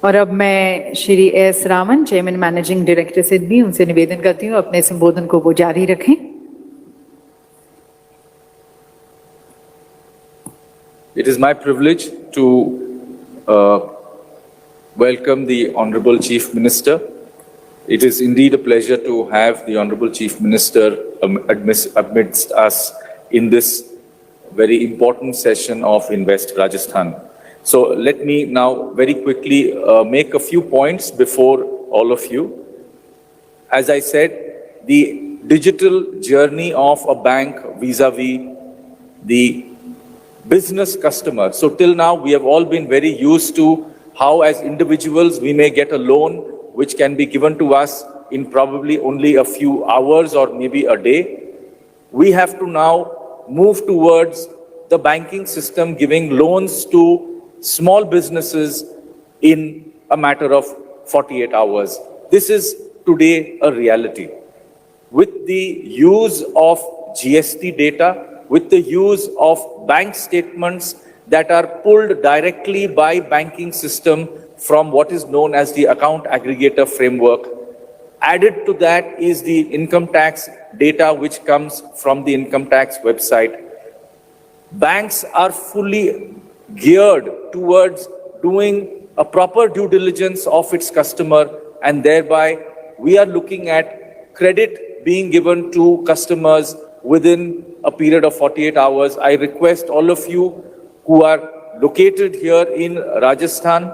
और अब मैं Shri S Raman, chairman managing director SIDBI, उनसे निवेदन करती हूँ अपने संबोधन को वो जारी रखें। It is my privilege to welcome the Honorable Chief Minister. It is indeed a pleasure to have the Honorable Chief Minister amidst us in this very important session of Invest Rajasthan. So let me now very quickly make a few points before all of you. As I said, the digital journey of a bank vis-a-vis the business customer. So till now, we have all been very used to how as individuals we may get a loan which can be given to us in probably only a few hours or maybe a day. We have to now move towards the banking system giving loans to small businesses in a matter of 48 hours. This is today a reality. With the use of GST data, with the use of bank statements that are pulled directly by banking system from what is known as the account aggregator framework. Added to that is the income tax data which comes from the income tax website. Banks are fully geared towards doing a proper due diligence of its customer, and thereby we are looking at credit being given to customers within a period of 48 hours. I request all of you who are located here in Rajasthan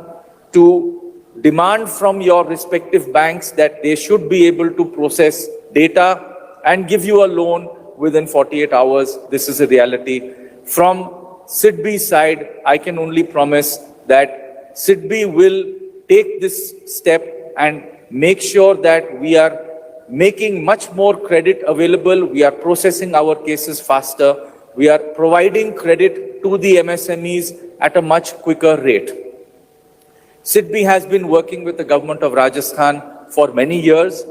to demand from your respective banks that they should be able to process data and give you a loan within 48 hours. This is a reality. From SIDBI's side, I can only promise that SIDBI will take this step and make sure that we are making much more credit available. We are processing our cases faster. We are providing credit to the MSMEs at a much quicker rate. SIDBI has been working with the government of Rajasthan for many years.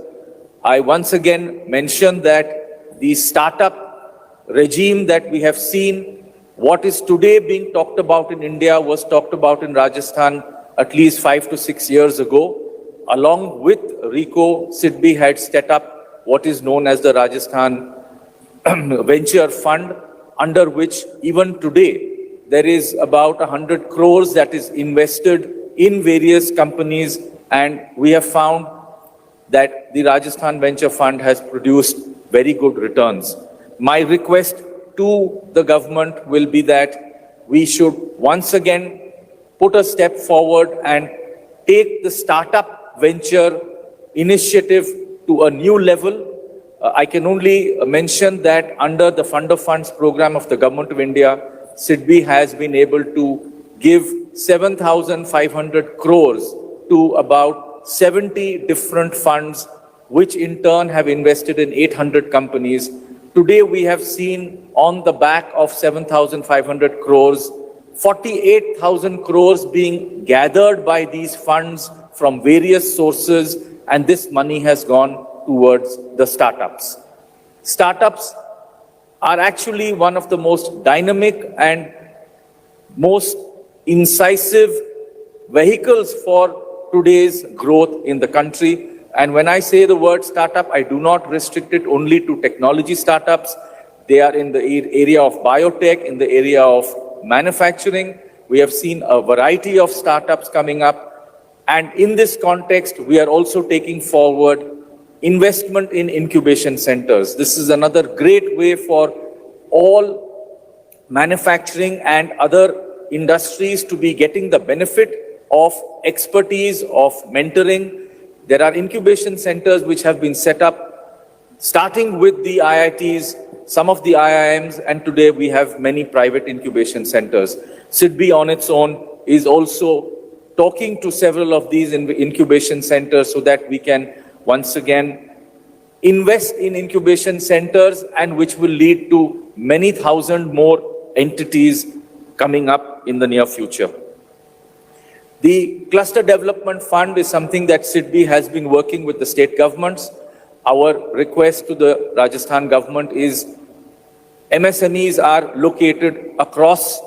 I once again mentioned that the startup regime that we have seen, what is today being talked about in India was talked about in Rajasthan at least 5 to 6 years ago. Along with RICO, SIDBI had set up what is known as the Rajasthan Venture Fund, under which even today there is about 100 crores that is invested in various companies, and we have found that the Rajasthan Venture Fund has produced very good returns. My request to the government will be that we should once again put a step forward and take the startup venture initiative to a new level. I can only mention that under the Fund of Funds program of the Government of India, SIDBI has been able to give 7,500 crores to about 70 different funds, which in turn have invested in 800 companies. Today we have seen on the back of 7,500 crores, 48,000 crores being gathered by these funds from various sources, and this money has gone towards the startups. Startups are actually one of the most dynamic and most incisive vehicles for today's growth in the country. And when I say the word startup, I do not restrict it only to technology startups. They are in the area of biotech, in the area of manufacturing. We have seen a variety of startups coming up. And in this context, we are also taking forward investment in incubation centers. This is another great way for all manufacturing and other industries to be getting the benefit of expertise, of mentoring. There are incubation centers which have been set up, starting with the IITs, some of the IIMs, and today we have many private incubation centers. SIDBI on its own is also talking to several of these incubation centers so that we can once again invest in incubation centers, and which will lead to many thousand more entities coming up in the near future. The Cluster Development Fund is something that SIDBI has been working with the state governments. Our request to the Rajasthan government is MSMEs are located across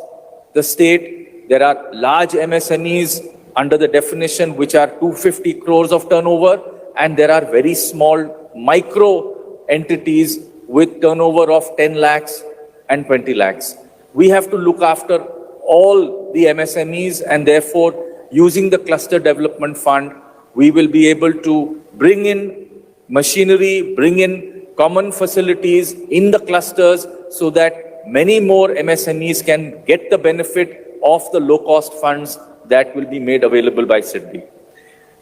the state. There are large MSMEs under the definition, which are 250 crores of turnover, and there are very small micro entities with turnover of 10 lakhs and 20 lakhs. We have to look after all the MSMEs, and therefore, using the Cluster Development Fund, we will be able to bring in machinery, bring in common facilities in the clusters so that many more MSMEs can get the benefit of the low-cost funds that will be made available by SIDBI.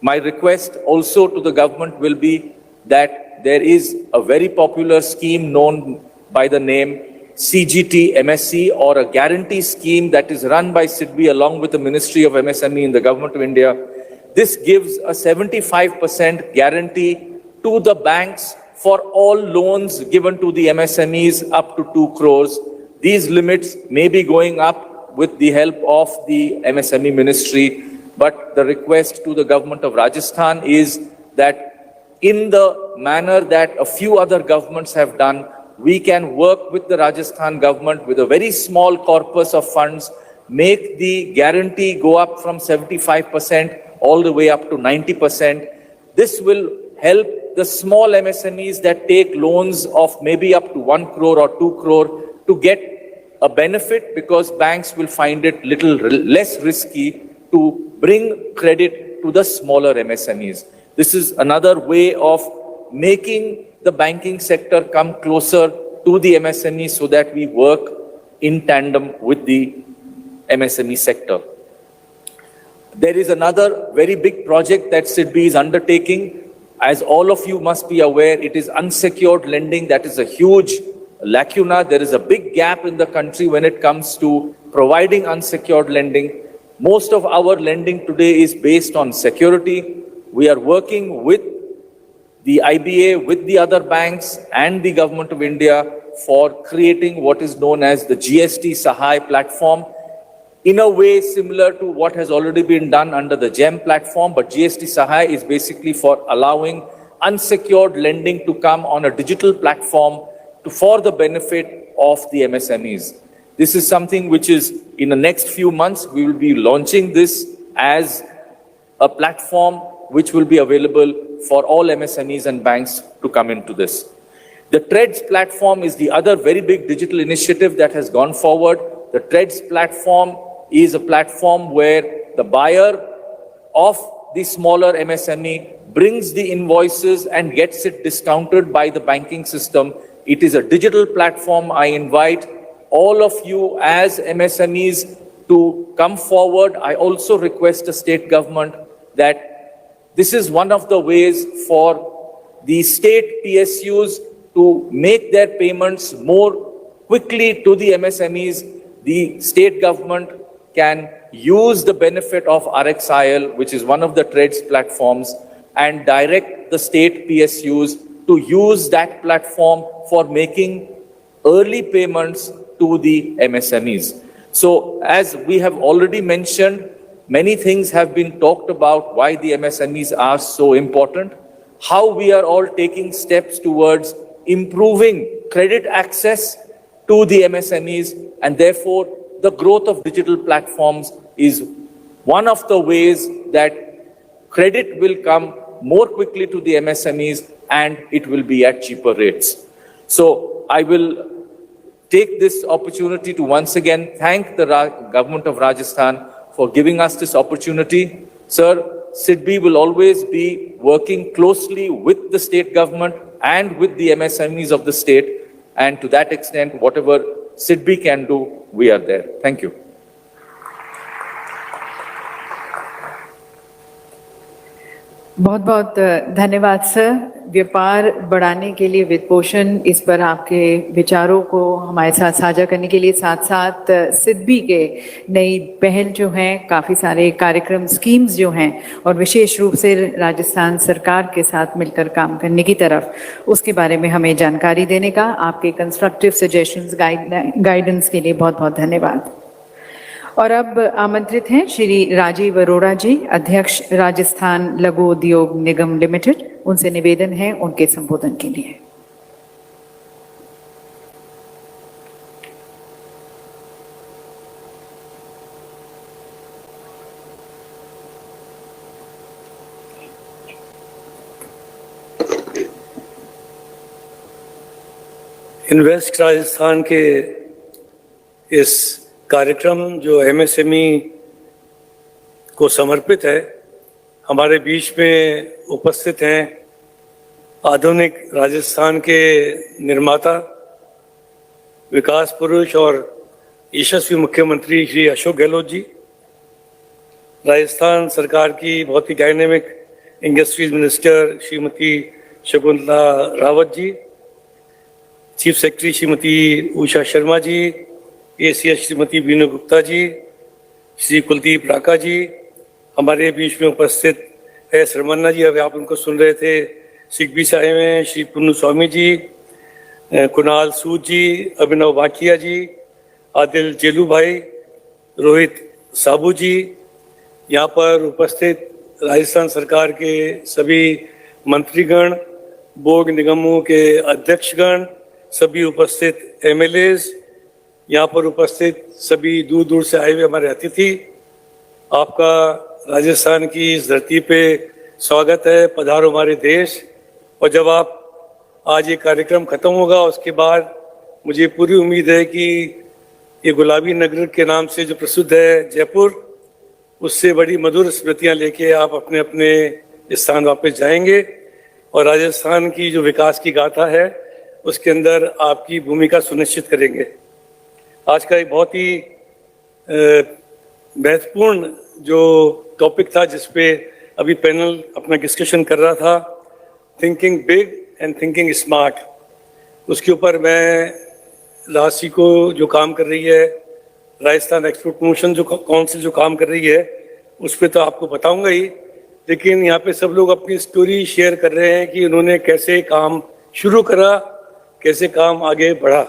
My request also to the government will be that there is a very popular scheme known by the name CGT MSC, or a guarantee scheme that is run by SIDBI along with the Ministry of MSME in the Government of India. This gives a 75% guarantee to the banks for all loans given to the MSMEs up to 2 crores. These limits may be going up with the help of the MSME ministry, but the request to the government of Rajasthan is that in the manner that a few other governments have done, we can work with the Rajasthan government with a very small corpus of funds, make the guarantee go up from 75% all the way up to 90%. This will help the small MSMEs that take loans of maybe up to 1 crore or 2 crore to get a benefit, because banks will find it little less risky to bring credit to the smaller MSMEs. This is another way of making the banking sector come closer to the MSME so that we work in tandem with the MSME sector. There is another very big project that SIDBI is undertaking. As all of you must be aware, it is unsecured lending. That is a huge lacuna. There is a big gap in the country when it comes to providing unsecured lending. Most of our lending today is based on security. We are working with the IBA, with the other banks and the Government of India for creating what is known as the GST Sahay platform, in a way similar to what has already been done under the GEM platform. But GST Sahay is basically for allowing unsecured lending to come on a digital platform for the benefit of the MSMEs. This is something which is, in the next few months, we will be launching this as a platform which will be available for all MSMEs and banks to come into this. The TREDS platform is the other very big digital initiative that has gone forward. The TREDS platform is a platform where the buyer of the smaller MSME brings the invoices and gets it discounted by the banking system. It is a digital platform. I invite all of you as MSMEs to come forward. I also request the state government that this is one of the ways for the state PSUs to make their payments more quickly to the MSMEs. The state government can use the benefit of RXIL, which is one of the TREDS platforms, and direct the state PSUs to use that platform for making early payments to the MSMEs. So, as we have already mentioned, many things have been talked about why the MSMEs are so important, how we are all taking steps towards improving credit access to the MSMEs, and therefore the growth of digital platforms is one of the ways that credit will come more quickly to the MSMEs and it will be at cheaper rates. So I will take this opportunity to once again thank the government of Rajasthan for giving us this opportunity. Sir, SIDBI will always be working closely with the state government and with the MSMEs of the state. And to that extent, whatever SIDBI can do, we are there. Thank you. बहुत बहुत धन्यवाद sir. व्यापार बढ़ाने के लिए वित्तपोषण, इस पर आपके विचारों को हमारे साथ साझा करने के लिए, साथ साथ सिडबी के नई पहल जो हैं, काफ़ी सारे कार्यक्रम स्कीम्स जो हैं और विशेष रूप से राजस्थान सरकार के साथ मिलकर काम करने की तरफ, उसके बारे में हमें जानकारी देने का, आपके कंस्ट्रक्टिव सजेशंस गाइडेंस के लिए बहुत बहुत धन्यवाद। और अब आमंत्रित हैं श्री राजीव अरोड़ा जी, अध्यक्ष राजस्थान लघु उद्योग निगम लिमिटेड। उनसे निवेदन है उनके संबोधन के लिए। इन्वेस्ट राजस्थान के इस कार्यक्रम जो एमएसएमई को समर्पित है, हमारे बीच में उपस्थित हैं आधुनिक राजस्थान के निर्माता, विकास पुरुष और यशस्वी मुख्यमंत्री श्री अशोक गहलोत जी, राजस्थान सरकार की बहुत ही dynamic industries minister Shrimati Shakuntala Rawat ji, chief secretary Shrimati Usha Sharma ji, ACS Shrimati Binu Gupta ji, Shri Kuldeep Raka ji, हमारे बीच में उपस्थित है सरमन्ना जी, अभी आप उनको सुन रहे थे, सिग्बी साहेब हैं, श्री पुन्नू स्वामी जी, कुणाल सूद जी, अभिनव वाकिया जी, आदिल जेलू भाई, रोहित साबू जी, यहाँ पर उपस्थित राजस्थान सरकार के सभी मंत्रीगण, बोर्ड निगमों के अध्यक्षगण, सभी उपस्थित एमएलएज, यहाँ पर उपस्थित सभी दूर दूर से आए हुए हमारे अतिथि, आपका राजस्थान की इस धरती पे स्वागत है, पधारो हमारे देश। और जब आप आज ये कार्यक्रम खत्म होगा उसके बाद मुझे पूरी उम्मीद है कि ये गुलाबी नगर के नाम से जो प्रसिद्ध है जयपुर, उससे बड़ी मधुर स्मृतियां लेके आप अपने अपने स्थान वापस जाएंगे और राजस्थान की जो विकास की गाथा है उसके अंदर आपकी भूमिका सुनिश्चित करेंगे। आज का एक बहुत ही महत्वपूर्ण जो टॉपिक था जिसपे अभी पैनल अपना डिस्कशन कर रहा था, thinking big and thinking smart, उसके ऊपर मैं राशि को जो काम कर रही है, राजस्थान एक्सपोर्ट प्रमोशन जो काउंसिल जो काम कर रही है उस पर तो आपको बताऊंगा ही, लेकिन यहाँ पे सब लोग अपनी स्टोरी शेयर कर रहे हैं कि उन्होंने कैसे काम शुरू करा, कैसे काम आगे बढ़ा।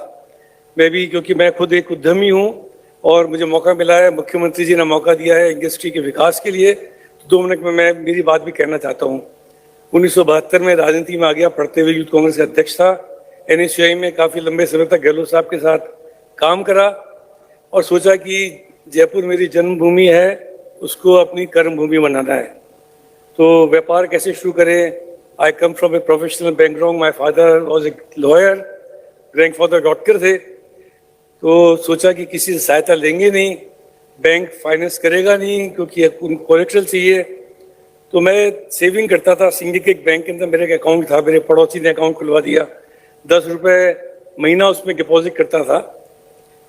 मैं भी, क्योंकि मैं खुद एक उद्यमी हूँ और मुझे मौका मिला है, मुख्यमंत्री जी ने मौका दिया है इंडस्ट्री के विकास के लिए, तो 2 मिनट में मैं मेरी बात भी कहना चाहता हूँ। 1972 में राजनीति में आ गया, पढ़ते हुए यूथ कांग्रेस का अध्यक्ष था, एनएसयूआई में काफ़ी लंबे समय तक गहलोत साहब के साथ काम करा और सोचा कि जयपुर मेरी जन्मभूमि है, उसको अपनी कर्मभूमि बनाना है। तो व्यापार कैसे शुरू करें? I come from a professional background, my father was a lawyer, grandfather doctor थे, तो सोचा कि किसी से सहायता लेंगे नहीं, बैंक फाइनेंस करेगा नहीं क्योंकि कोलेट्रल चाहिए। तो मैं सेविंग करता था, सिंडिकेट बैंक के अंदर मेरा एक अकाउंट था, मेरे पड़ोसी ने अकाउंट खुलवा दिया, 10 रुपये महीना उसमें डिपॉजिट करता था।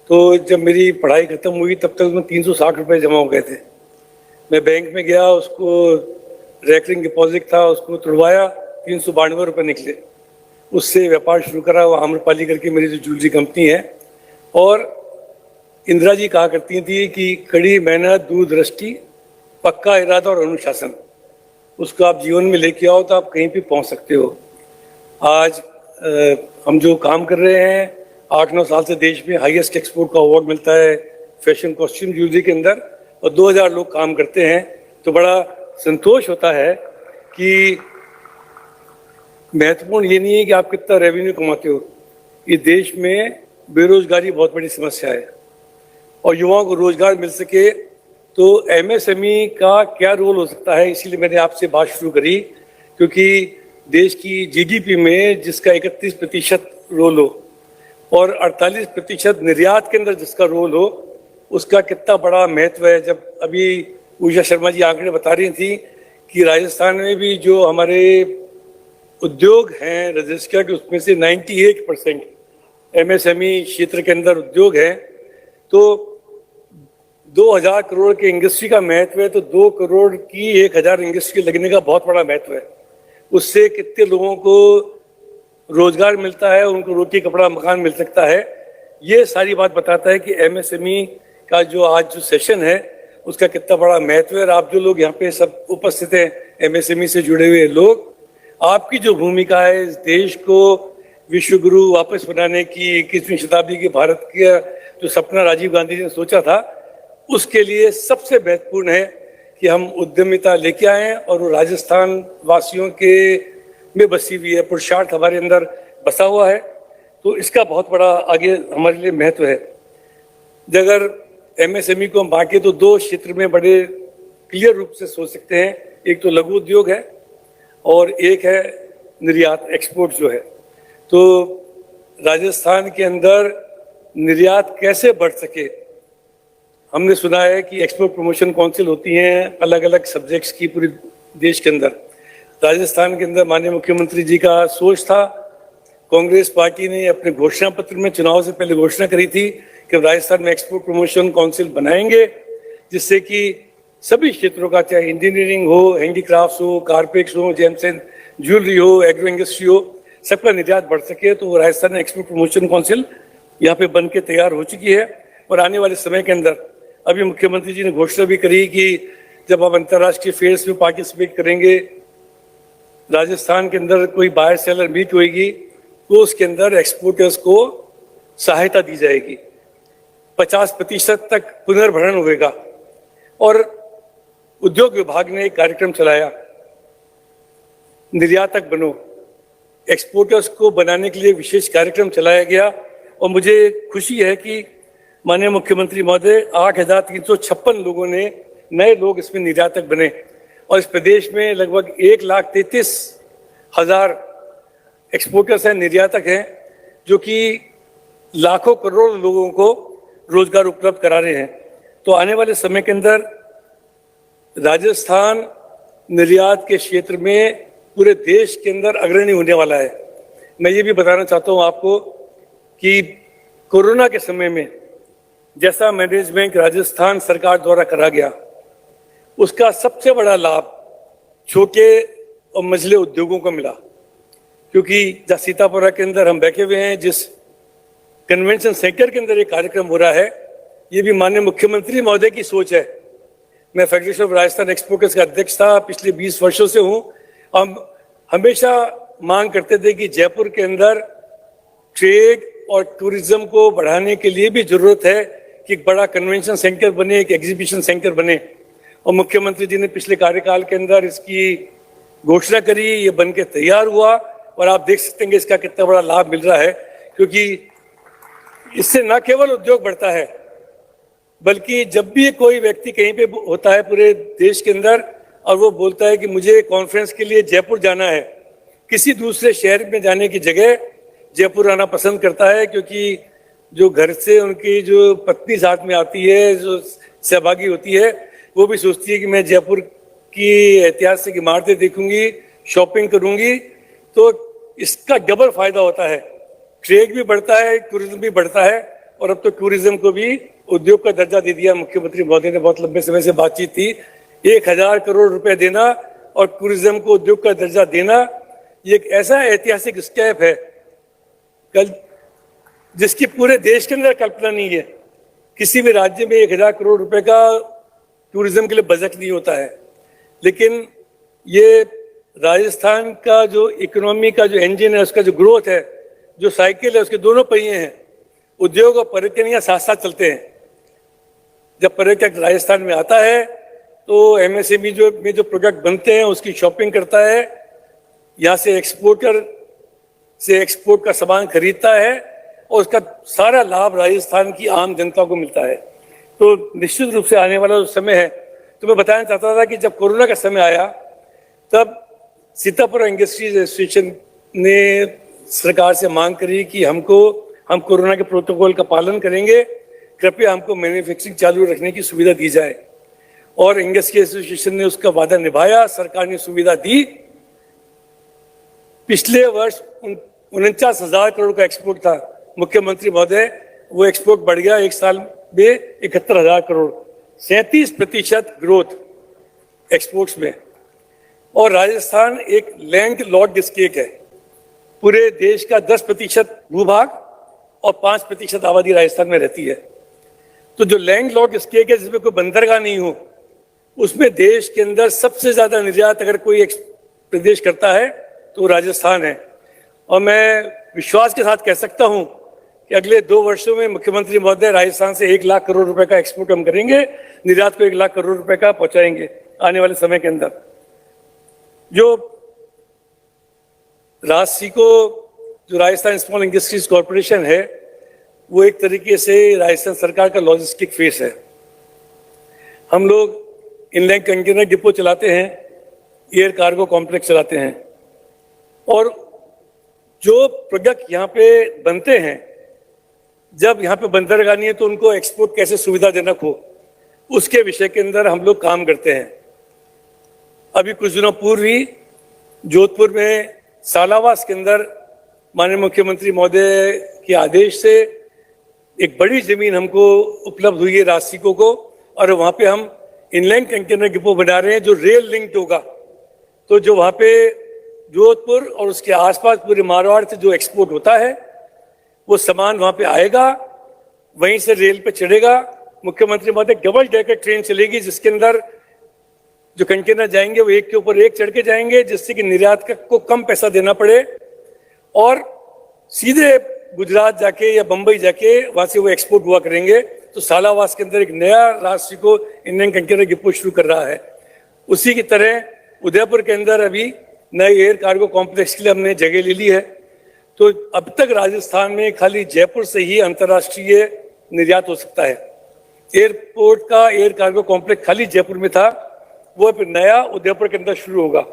तो जब मेरी पढ़ाई खत्म हुई तब तक उसमें 360 रुपये जमा हो गए थे। मैं बैंक में गया, उसको रेकरिंग डिपॉजिट था, उसको तुड़वाया, 392 रुपये निकले। उससे व्यापार शुरू करा, वो आम्रपाली करके मेरी जो ज्वेलरी कंपनी है। और इंदिरा जी कहा करती थी कि कड़ी मेहनत, दूरदृष्टि, पक्का इरादा और अनुशासन, उसको आप जीवन में लेके आओ तो आप कहीं भी पहुंच सकते हो। आज हम जो काम कर रहे हैं, 8-9 साल से देश में हाईएस्ट एक्सपोर्ट का अवार्ड मिलता है फैशन कॉस्ट्यूम ज्वेलरी के अंदर, और 2000 लोग काम करते हैं, तो बड़ा संतोष होता है कि महत्वपूर्ण ये नहीं है कि आप कितना रेवेन्यू कमाते हो, ये देश में बेरोजगारी बहुत बड़ी समस्या है और युवाओं को रोजगार मिल सके तो एमएसएमई का क्या रोल हो सकता है, इसीलिए मैंने आपसे बात शुरू करी, क्योंकि देश की जीडीपी में जिसका 31% रोल हो और 48% निर्यात के अंदर जिसका रोल हो, उसका कितना बड़ा महत्व है। जब अभी उषा शर्मा जी आंकड़े बता रही थी कि राजस्थान में भी जो हमारे उद्योग हैं रजिस्टर के, उसमें से 98% एमएसएमई क्षेत्र के अंदर उद्योग हैं, तो 2000 करोड़ के इंडस्ट्री का महत्व है, तो 2 करोड़ की 1000 इंडस्ट्री लगने का बहुत बड़ा महत्व है। उससे कितने लोगों को रोजगार मिलता है, उनको रोटी कपड़ा मकान मिल सकता है। ये सारी बात बताता है कि एमएसएमई का जो आज जो सेशन है उसका कितना बड़ा महत्व है। और आप जो लोग यहाँ पे सब उपस्थित हैं, एमएसएमई से जुड़े हुए लोग, आपकी जो भूमिका है इस देश को विश्व गुरु वापस बनाने की, 21वीं शताब्दी के भारत का जो सपना राजीव गांधी जी ने सोचा था, उसके लिए सबसे महत्वपूर्ण है कि हम उद्यमिता लेके आए और वो राजस्थान वासियों के में बसी हुई है, पुरुषार्थ हमारे अंदर बसा हुआ है, तो इसका बहुत बड़ा आगे हमारे लिए महत्व है। अगर एमएसएमई को हम बांटे तो 2 क्षेत्र में बड़े क्लियर रूप से सोच सकते हैं, एक तो लघु उद्योग है और एक है निर्यात, एक्सपोर्ट जो है। तो राजस्थान के अंदर निर्यात कैसे बढ़ सके। हमने सुना है कि एक्सपोर्ट प्रमोशन काउंसिल होती हैं अलग अलग सब्जेक्ट्स की पूरे देश के अंदर। राजस्थान के अंदर माननीय मुख्यमंत्री जी का सोच था, कांग्रेस पार्टी ने अपने घोषणा पत्र में चुनाव से पहले घोषणा करी थी कि राजस्थान में एक्सपोर्ट प्रमोशन काउंसिल बनाएंगे, जिससे कि सभी क्षेत्रों का, चाहे इंजीनियरिंग हो, हैंडीक्राफ्ट्स हो, कारपेट्स हो, जेम्स एंड ज्वेलरी हो, एग्रो इंडस्ट्री हो, सबका निर्यात बढ़ सके। तो राजस्थान में एक्सपोर्ट प्रमोशन काउंसिल यहाँ पे बन के तैयार हो चुकी है और आने वाले समय के अंदर अभी मुख्यमंत्री जी ने घोषणा भी करी कि जब आप अंतर्राष्ट्रीय फेयर्स में पार्टिसिपेट करेंगे, राजस्थान के अंदर कोई बायर सेलर मीट होगी तो उसके अंदर एक्सपोर्टर्स को सहायता दी जाएगी, 50% तक पुनर्भरण होगा। और उद्योग विभाग ने एक कार्यक्रम चलाया, निर्यातक बनो, एक्सपोर्टर्स को बनाने के लिए विशेष कार्यक्रम चलाया गया। और मुझे खुशी है कि माननीय मुख्यमंत्री महोदय 8,356 लोगों ने, नए लोग इसमें निर्यातक बने और इस प्रदेश में लगभग 1,33,000 एक्सपोर्टर्स हैं, निर्यातक हैं, जो कि लाखों करोड़ लोगों को रोजगार उपलब्ध करा रहे हैं। तो आने वाले समय के अंदर राजस्थान निर्यात के क्षेत्र में पूरे देश के अंदर अग्रणी होने वाला है। मैं ये भी बताना चाहता हूँ आपको कि कोरोना के समय में जैसा मैनेजमेंट राजस्थान सरकार द्वारा करा गया, उसका सबसे बड़ा लाभ छोटे और मझले उद्योगों को मिला। क्योंकि जहाँ सीतापुरा के अंदर हम बैठे हुए हैं, जिस कन्वेंशन सेंटर के अंदर एक कार्यक्रम हो रहा है, ये भी माननीय मुख्यमंत्री महोदय की सोच है। मैं फेडरेशन ऑफ राजस्थान एक्सपोर्टर्स का अध्यक्ष था, पिछले 20 वर्षों से हूँ। हम हमेशा मांग करते थे कि जयपुर के अंदर ट्रेड और टूरिज्म को बढ़ाने के लिए भी जरूरत है कि एक बड़ा कन्वेंशन सेंटर बने, एक एग्जीबिशन सेंटर बने। और मुख्यमंत्री जी ने पिछले कार्यकाल के अंदर इसकी घोषणा करी, ये बन के तैयार हुआ और आप देख सकते हैं इसका कितना बड़ा लाभ मिल रहा है। क्योंकि इससे न केवल उद्योग बढ़ता है, बल्कि जब भी कोई व्यक्ति कहीं पे होता है पूरे देश के अंदर और वो बोलता है कि मुझे कॉन्फ्रेंस के लिए जयपुर जाना है, किसी दूसरे शहर में जाने की जगह जयपुर आना पसंद करता है। क्योंकि जो घर से उनकी जो पत्नी साथ में आती है, जो सहभागी होती है, वो भी सोचती है कि मैं जयपुर की ऐतिहासिक इमारतें देखूंगी, शॉपिंग करूंगी। तो इसका डबल फायदा होता है, ट्रेड भी बढ़ता है, टूरिज्म भी बढ़ता है। और अब तो टूरिज्म को भी उद्योग का दर्जा दे दिया। मुख्यमंत्री महोदय ने बहुत लंबे समय से बातचीत थी, 1,000 करोड़ रुपए देना और टूरिज्म को उद्योग का दर्जा देना, ये एक ऐसा ऐतिहासिक स्टेप है कल जिसकी पूरे देश के अंदर कल्पना नहीं है। किसी भी राज्य में 1,000 करोड़ रुपए का टूरिज्म के लिए बजट नहीं होता है। लेकिन ये राजस्थान का जो इकोनॉमी का जो इंजन है, उसका जो ग्रोथ है, जो साइकिल है, उसके दोनों पहिए हैं। उद्योग और पर्यटन यहाँ साथ साथ चलते हैं। जब पर्यटक राजस्थान में आता है तो एमएसएमई में जो प्रोडक्ट बनते हैं उसकी शॉपिंग करता है, यहाँ से एक्सपोर्टर से एक्सपोर्ट का सामान खरीदता है और उसका सारा लाभ राजस्थान की आम जनता को मिलता है। तो निश्चित रूप से आने वाला जो समय है, तो मैं बताना चाहता था कि जब कोरोना का समय आया तब सीतापुर इंडस्ट्रीज एसोसिएशन ने सरकार से मांग करी कि हम कोरोना के प्रोटोकॉल का पालन करेंगे, कृपया हमको मैन्युफैक्चरिंग चालू रखने की सुविधा दी जाए। और इंडस्ट्री एसोसिएशन ने उसका वादा निभाया, सरकार ने सुविधा दी। पिछले वर्ष 49,000 करोड़ का एक्सपोर्ट था मुख्यमंत्री महोदय, वो एक्सपोर्ट बढ़ गया एक साल में 71,000 करोड़, 37% ग्रोथ एक्सपोर्ट्स में। और राजस्थान एक लैंड लॉक्ड स्टेट है, पूरे देश का 10% भूभाग और 5% आबादी राजस्थान में रहती है। तो जो लैंड लॉक्ड स्टेट है, जिसमें कोई बंदरगाह नहीं हो, उसमें देश के अंदर सबसे ज्यादा निर्यात अगर कोई एक प्रदेश करता है तो राजस्थान है। और मैं विश्वास के साथ कह सकता हूं कि अगले 2 वर्षों में मुख्यमंत्री महोदय राजस्थान से 1 लाख करोड़ रुपए का एक्सपोर्ट हम करेंगे, निर्यात को 1 लाख करोड़ रुपए का पहुंचाएंगे आने वाले समय के अंदर। जो राजस्थान स्मॉल इंडस्ट्रीज कॉर्पोरेशन है, वो एक तरीके से राजस्थान सरकार का लॉजिस्टिक फेस है। हम लोग इनलैंड कंटेनर डिपो चलाते हैं, एयर कार्गो कॉम्प्लेक्स चलाते हैं और जो प्रोडक्ट यहाँ पे बनते हैं, जब यहाँ पे बंदरगाह नहीं है तो उनको एक्सपोर्ट कैसे सुविधाजनक हो, उसके विषय के अंदर हम लोग काम करते हैं। अभी कुछ दिनों पूर्व ही जोधपुर में सालावास के अंदर माननीय मुख्यमंत्री महोदय के आदेश से एक बड़ी जमीन हमको उपलब्ध हुई है रास्तिकों को, और वहाँ पे हम इनलैंड कंटेनर डिपो बना रहे हैं जो रेल लिंक्ड होगा। तो जो वहाँ पे जोधपुर और उसके आसपास पूरे मारवाड़ से जो एक्सपोर्ट होता है वो सामान वहाँ पे आएगा, वहीं से रेल पे चढ़ेगा। मुख्यमंत्री महोदय डबल डेकर ट्रेन चलेगी जिसके अंदर जो कंटेनर जाएंगे वो एक के ऊपर एक चढ़ के जाएंगे, जिससे कि निर्यात को कम पैसा देना पड़े और सीधे गुजरात जाके या बंबई जाके वहाँ से वो एक्सपोर्ट हुआ करेंगे। तो सालावास के अंदर एक नया राष्ट्र को इंडियन कंटेनर डिपो शुरू कर रहा है। उसी की तरह उदयपुर के अंदर अभी नए एयर कार्गो कॉम्प्लेक्स के लिए हमने जगह ले ली है। तो अब तक राजस्थान में खाली जयपुर से ही अंतर्राष्ट्रीय निर्यात हो सकता है। एयरपोर्ट का एयर कार्गो कॉम्प्लेक्स खाली जयपुर में था, वो फिर नया उदयपुर के अंदर शुरू होगा।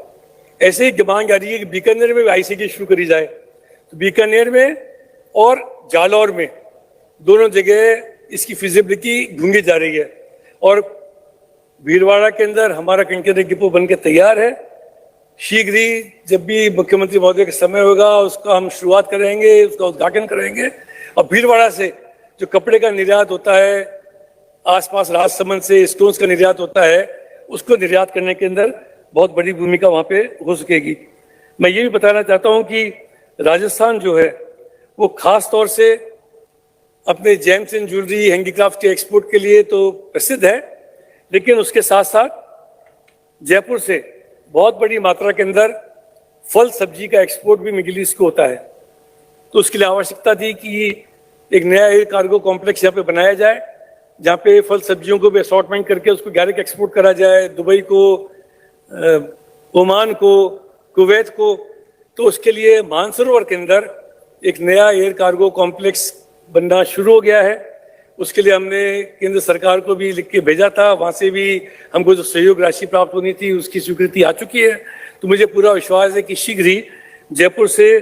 ऐसे ही मांग आ रही है कि बीकानेर में भी आईसीटी शुरू करी जाए। तो बीकानेर में और जालौर में दोनों जगह इसकी फिजिबिलिटी ढूंढी जा रही है, और भीलवाड़ा के अंदर हमारा कंटेनर डिपो बनकर तैयार है। शीघ्र ही जब भी मुख्यमंत्री महोदय का समय होगा उसका हम शुरुआत करेंगे, उसका उद्घाटन करेंगे। और भीलवाड़ा से जो कपड़े का निर्यात होता है, आसपास राजसमंद से स्टोन्स का निर्यात होता है, उसको निर्यात करने के अंदर बहुत बड़ी भूमिका वहाँ पे हो सकेगी। मैं ये भी बताना चाहता हूँ कि राजस्थान जो है वो खास तौर से अपने जेम्स एंड ज्वेलरी हैंडीक्राफ्ट के एक्सपोर्ट के लिए तो प्रसिद्ध है, लेकिन उसके साथ साथ जयपुर से बहुत बड़ी मात्रा के अंदर फल सब्जी का एक्सपोर्ट भी मिडिल ईस्ट को होता है। तो उसके लिए आवश्यकता थी कि एक नया एयर कार्गो कॉम्प्लेक्स यहाँ पे बनाया जाए, जहाँ पे फल सब्जियों को भी असॉर्टमेंट करके उसको डायरेक्ट एक्सपोर्ट करा जाए दुबई को, ओमान को, कुवैत को। तो उसके लिए मानसरोवर के अंदर एक नया एयर कार्गो कॉम्प्लेक्स बनना शुरू हो गया है। उसके लिए हमने केंद्र सरकार को भी लिख के भेजा था, वहाँ से भी हमको जो सहयोग राशि प्राप्त होनी थी उसकी स्वीकृति आ चुकी है। तो मुझे पूरा विश्वास है कि शीघ्र ही जयपुर से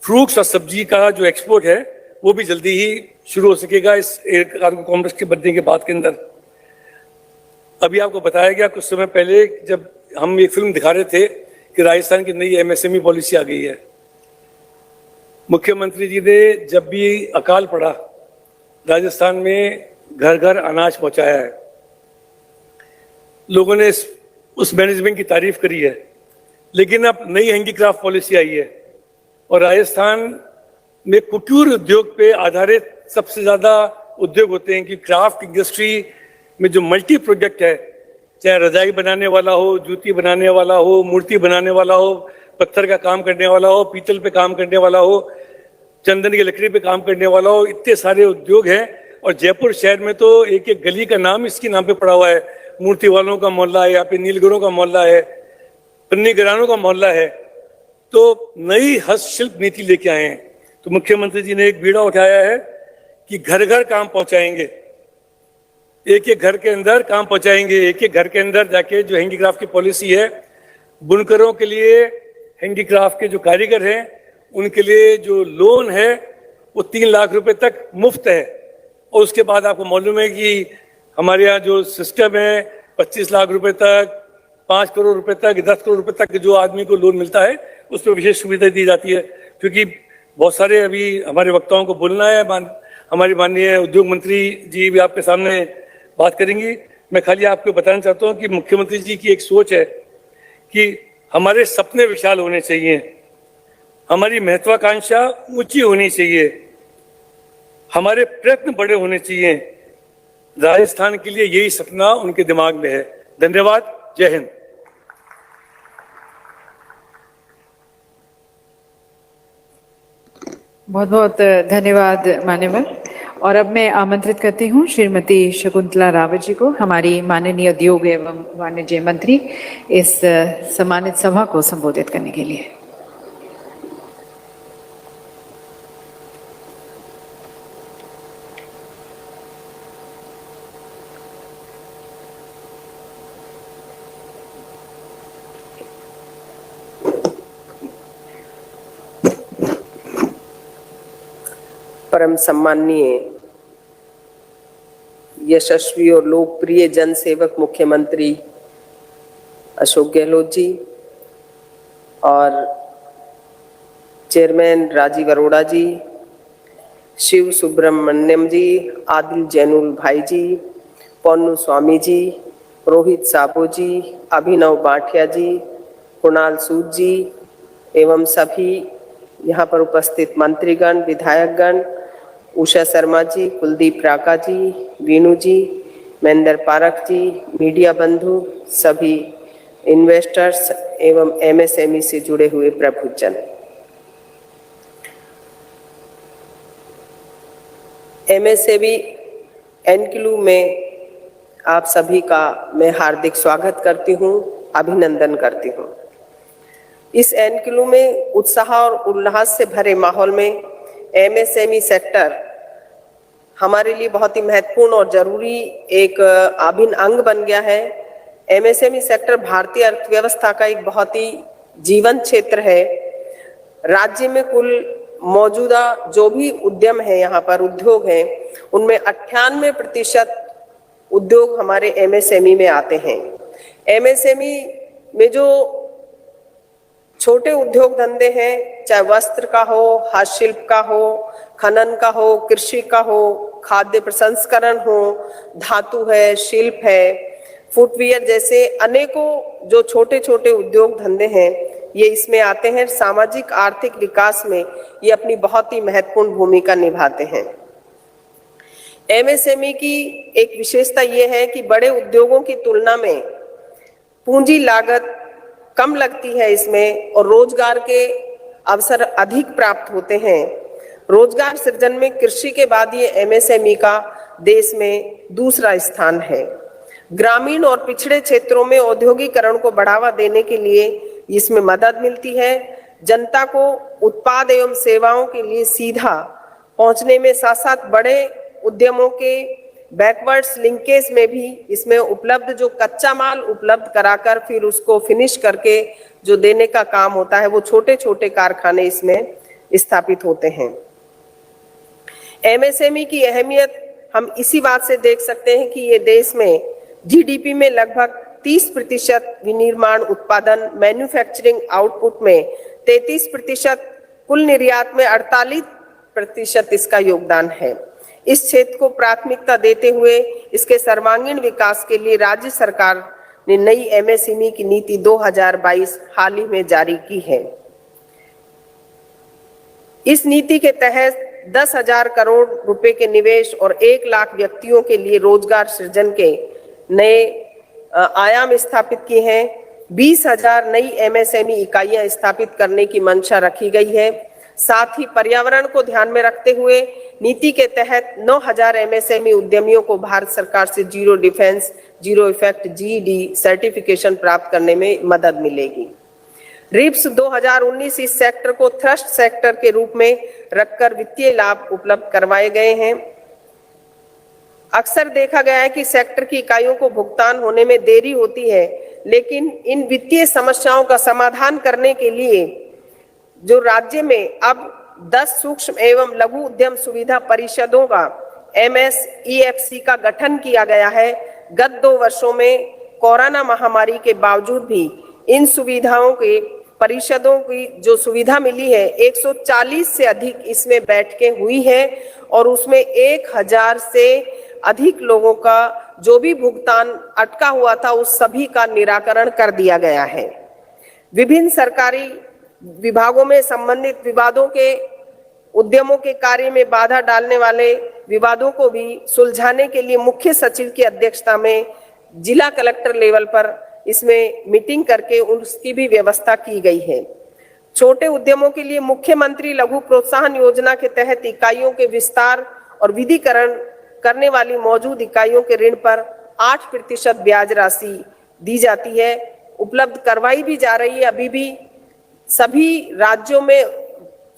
फ्रूट्स और सब्जी का जो एक्सपोर्ट है वो भी जल्दी ही शुरू हो सकेगा इस एयर कार्गो कॉम्प्लेक्स के बनने के बाद के अंदर। अभी आपको बताया गया कुछ समय पहले जब हम एक फिल्म दिखा रहे थे कि राजस्थान की नई एमएसएमई पॉलिसी आ गई है। मुख्यमंत्री जी ने जब भी अकाल पड़ा राजस्थान में घर घर अनाज पहुंचाया है। लोगों ने उस मैनेजमेंट की तारीफ करी है, लेकिन अब नई हैंडीक्राफ्ट पॉलिसी आई है और राजस्थान में कुटीर उद्योग पे आधारित सबसे ज्यादा उद्योग होते हैं कि क्राफ्ट इंडस्ट्री में जो मल्टी प्रोडक्ट है, चाहे रजाई बनाने वाला हो, जूती बनाने वाला हो, मूर्ति बनाने वाला हो, पत्थर का काम करने वाला हो, पीतल पे काम करने वाला हो, चंदन की लकड़ी पे काम करने वाला हो, इतने सारे उद्योग हैं। और जयपुर शहर में तो एक एक गली का नाम इसके नाम पे पड़ा हुआ है। मूर्ति वालों का मोहल्ला है, यहाँ पे नीलगरों का मोहल्ला है, पन्नी घरानों का मोहल्ला है। तो नई हस्तशिल्प नीति लेके आए हैं। तो मुख्यमंत्री जी ने एक बीड़ा उठाया है कि घर घर काम पहुंचाएंगे, एक एक घर के अंदर काम पहुंचाएंगे। एक एक घर के अंदर जाके जो हैंडीक्राफ्ट की पॉलिसी है, बुनकरों के लिए, हैंडीक्राफ्ट के जो कारीगर हैं उनके लिए जो लोन है वो 3 लाख रुपए तक मुफ्त है। और उसके बाद आपको मालूम है कि हमारे यहाँ जो सिस्टम है 25 लाख रुपए तक, 5 करोड़ रुपए तक, 10 करोड़ रुपए तक जो आदमी को लोन मिलता है उस पर विशेष सुविधा दी जाती है। क्योंकि बहुत सारे अभी हमारे वक्ताओं को बोलना है, हमारी माननीय उद्योग मंत्री जी भी आपके सामने बात करेंगी। मैं खाली आपको बताना चाहता हूँ कि मुख्यमंत्री जी की एक सोच है कि हमारे सपने विशाल होने चाहिए, हमारी महत्वाकांक्षा ऊंची होनी चाहिए, हमारे प्रयत्न बड़े होने चाहिए। राजस्थान के लिए यही सपना उनके दिमाग में है। धन्यवाद। जय हिंद। बहुत बहुत धन्यवाद मान्यवर। और अब मैं आमंत्रित करती हूँ श्रीमती शकुंतला रावत जी को, हमारी माननीय उद्योग एवं वाणिज्य मंत्री, इस सम्मानित सभा को संबोधित करने के लिए। परम सम्माननीय यशस्वी और लोकप्रिय जनसेवक मुख्यमंत्री अशोक गहलोत जी और चेयरमैन राजीव अरोड़ा जी, शिव सुब्रमण्यम जी, आदिल जैनुल भाई जी, पन्नू स्वामी जी, रोहित साबो जी, अभिनव बाठिया जी, कुणाल सूद जी एवं सभी यहाँ पर उपस्थित मंत्रीगण, विधायकगण, उषा शर्मा जी, कुलदीप राका जी, वीणु जी, महेंद्र पारक जी, मीडिया बंधु, सभी इन्वेस्टर्स एवं एमएसएमई से जुड़े हुए प्रभुजन। एमएसएमई एनक्लू में आप सभी का मैं हार्दिक स्वागत करती हूँ, अभिनंदन करती हूँ। इस एनक्लू में उत्साह और उल्लास से भरे माहौल में एमएसएमई सेक्टर हमारे लिए बहुत ही महत्वपूर्ण और जरूरी एक अभिन्न अंग बन गया है। एमएसएमई सेक्टर भारतीय अर्थव्यवस्था का एक बहुत ही जीवंत क्षेत्र है। राज्य में कुल मौजूदा जो भी उद्यम है, यहाँ पर उद्योग हैं, उनमें 98% उद्योग हमारे एमएसएमई में आते हैं। एमएसएमई में जो छोटे उद्योग धंधे हैं, चाहे वस्त्र का हो, हस्तशिल्प का हो, खनन का हो, कृषि का हो, खाद्य प्रसंस्करण हो, धातु है, शिल्प है, फुटवियर जैसे अनेकों जो छोटे छोटे उद्योग धंधे हैं, ये इसमें आते हैं। सामाजिक आर्थिक विकास में ये अपनी बहुत ही महत्वपूर्ण भूमिका निभाते हैं। एमएसएमई की एक विशेषता ये है कि बड़े उद्योगों की तुलना में पूंजी लागत कम लगती है इसमें और रोजगार के अवसर अधिक प्राप्त होते हैं। रोजगार सृजन में कृषि के बाद ये एमएसएमई का देश में दूसरा स्थान है। ग्रामीण और पिछड़े क्षेत्रों में औद्योगिकरण को बढ़ावा देने के लिए इसमें मदद मिलती है। जनता को उत्पाद एवं सेवाओं के लिए सीधा पहुंचने में साथ साथ बड़े उद्यमों के बैकवर्ड्स लिंकेज में भी इसमें उपलब्ध जो कच्चा माल उपलब्ध कराकर फिर उसको फिनिश करके जो देने का काम होता है, वो छोटे छोटे कारखाने इसमें स्थापित होते हैं। एमएसएमई की अहमियत हम इसी बात से देख सकते हैं कि ये देश में जीडीपी में लगभग 30% विनिर्माण उत्पादन, मैन्युफैक्चरिंग आउटपुट में 33%, कुल निर्यात में 48% इसका योगदान है। इस क्षेत्र को प्राथमिकता देते हुए इसके सर्वांगीण विकास के लिए राज्य सरकार ने नई एमएसएमई की नीति 2022 हाल ही में जारी की है। इस नीति के तहत 10,000 करोड़ रुपए के निवेश और 1 लाख व्यक्तियों के लिए रोजगार सृजन के नए आयाम स्थापित किए हैं। 20,000 नई एमएसएमई इकाइयां स्थापित करने की मंशा रखी गई है। साथ ही पर्यावरण को ध्यान में रखते हुए नीति के तहत 9,000 एमएसएमई उद्यमियों को भारत सरकार से zero defence zero effect GD certification प्राप्त करने में मदद मिलेगी। रिप्स 2019 इस सेक्टर को थ्रस्ट सेक्टर के रूप में रखकर वित्तीय लाभ उपलब्ध करवाए गए हैं। अक्सर देखा गया है कि सेक्टर की इकाइयों को भुगतान होने में देरी होती है, लेकिन इन वित्तीय समस्याओं का समाधान करने के लिए जो राज्य में अब 10 सूक्ष्म एवं लघु उद्यम सुविधा परिषदों का MSEFC का गठन किया गया है। गत 2 वर्षों में कोरोना महामारी के बावजूद भी इन सुविधाओं के परिषदों की जो सुविधा मिली है, 140 से अधिक इसमें बैठकें हुई है और उसमें 1,000 से अधिक लोगों का जो भी भुगतान अटका हुआ था उस सभी का निराकरण कर दिया गया है। विभिन्न सरकारी विभागों में संबंधित विवादों के उद्यमों के कार्य में बाधा डालने वाले विवादों को भी सुलझाने के लिए मुख्य सचिव की अध्यक्षता में जिला कलेक्टर लेवल पर इसमें मीटिंग करके उसकी भी व्यवस्था की गई है। छोटे उद्यमों के लिए मुख्यमंत्री लघु प्रोत्साहन योजना के तहत इकाइयों के विस्तार और विधिकरण करने वाली मौजूद इकाइयों के ऋण पर 8% ब्याज राशि दी जाती है, उपलब्ध करवाई भी जा रही है। अभी भी सभी राज्यों में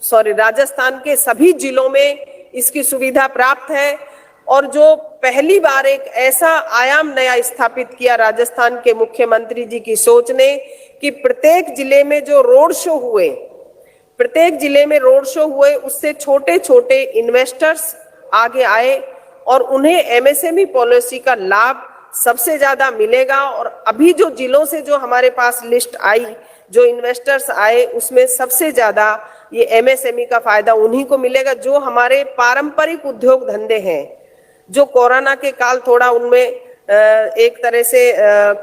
राजस्थान के सभी जिलों में इसकी सुविधा प्राप्त है और जो पहली बार एक ऐसा आयाम नया स्थापित किया राजस्थान के मुख्यमंत्री जी की सोच ने कि प्रत्येक जिले में जो रोड शो हुए प्रत्येक जिले में रोड शो हुए, उससे छोटे छोटे इन्वेस्टर्स आगे आए और उन्हें एमएसएमई पॉलिसी का लाभ सबसे ज्यादा मिलेगा। और अभी जो जिलों से जो हमारे पास लिस्ट आई, जो इन्वेस्टर्स आए, उसमें सबसे ज्यादा ये एमएसएमई का फायदा उन्हीं को मिलेगा जो हमारे पारंपरिक उद्योग धंधे हैं, जो कोरोना के काल थोड़ा उनमें एक तरह से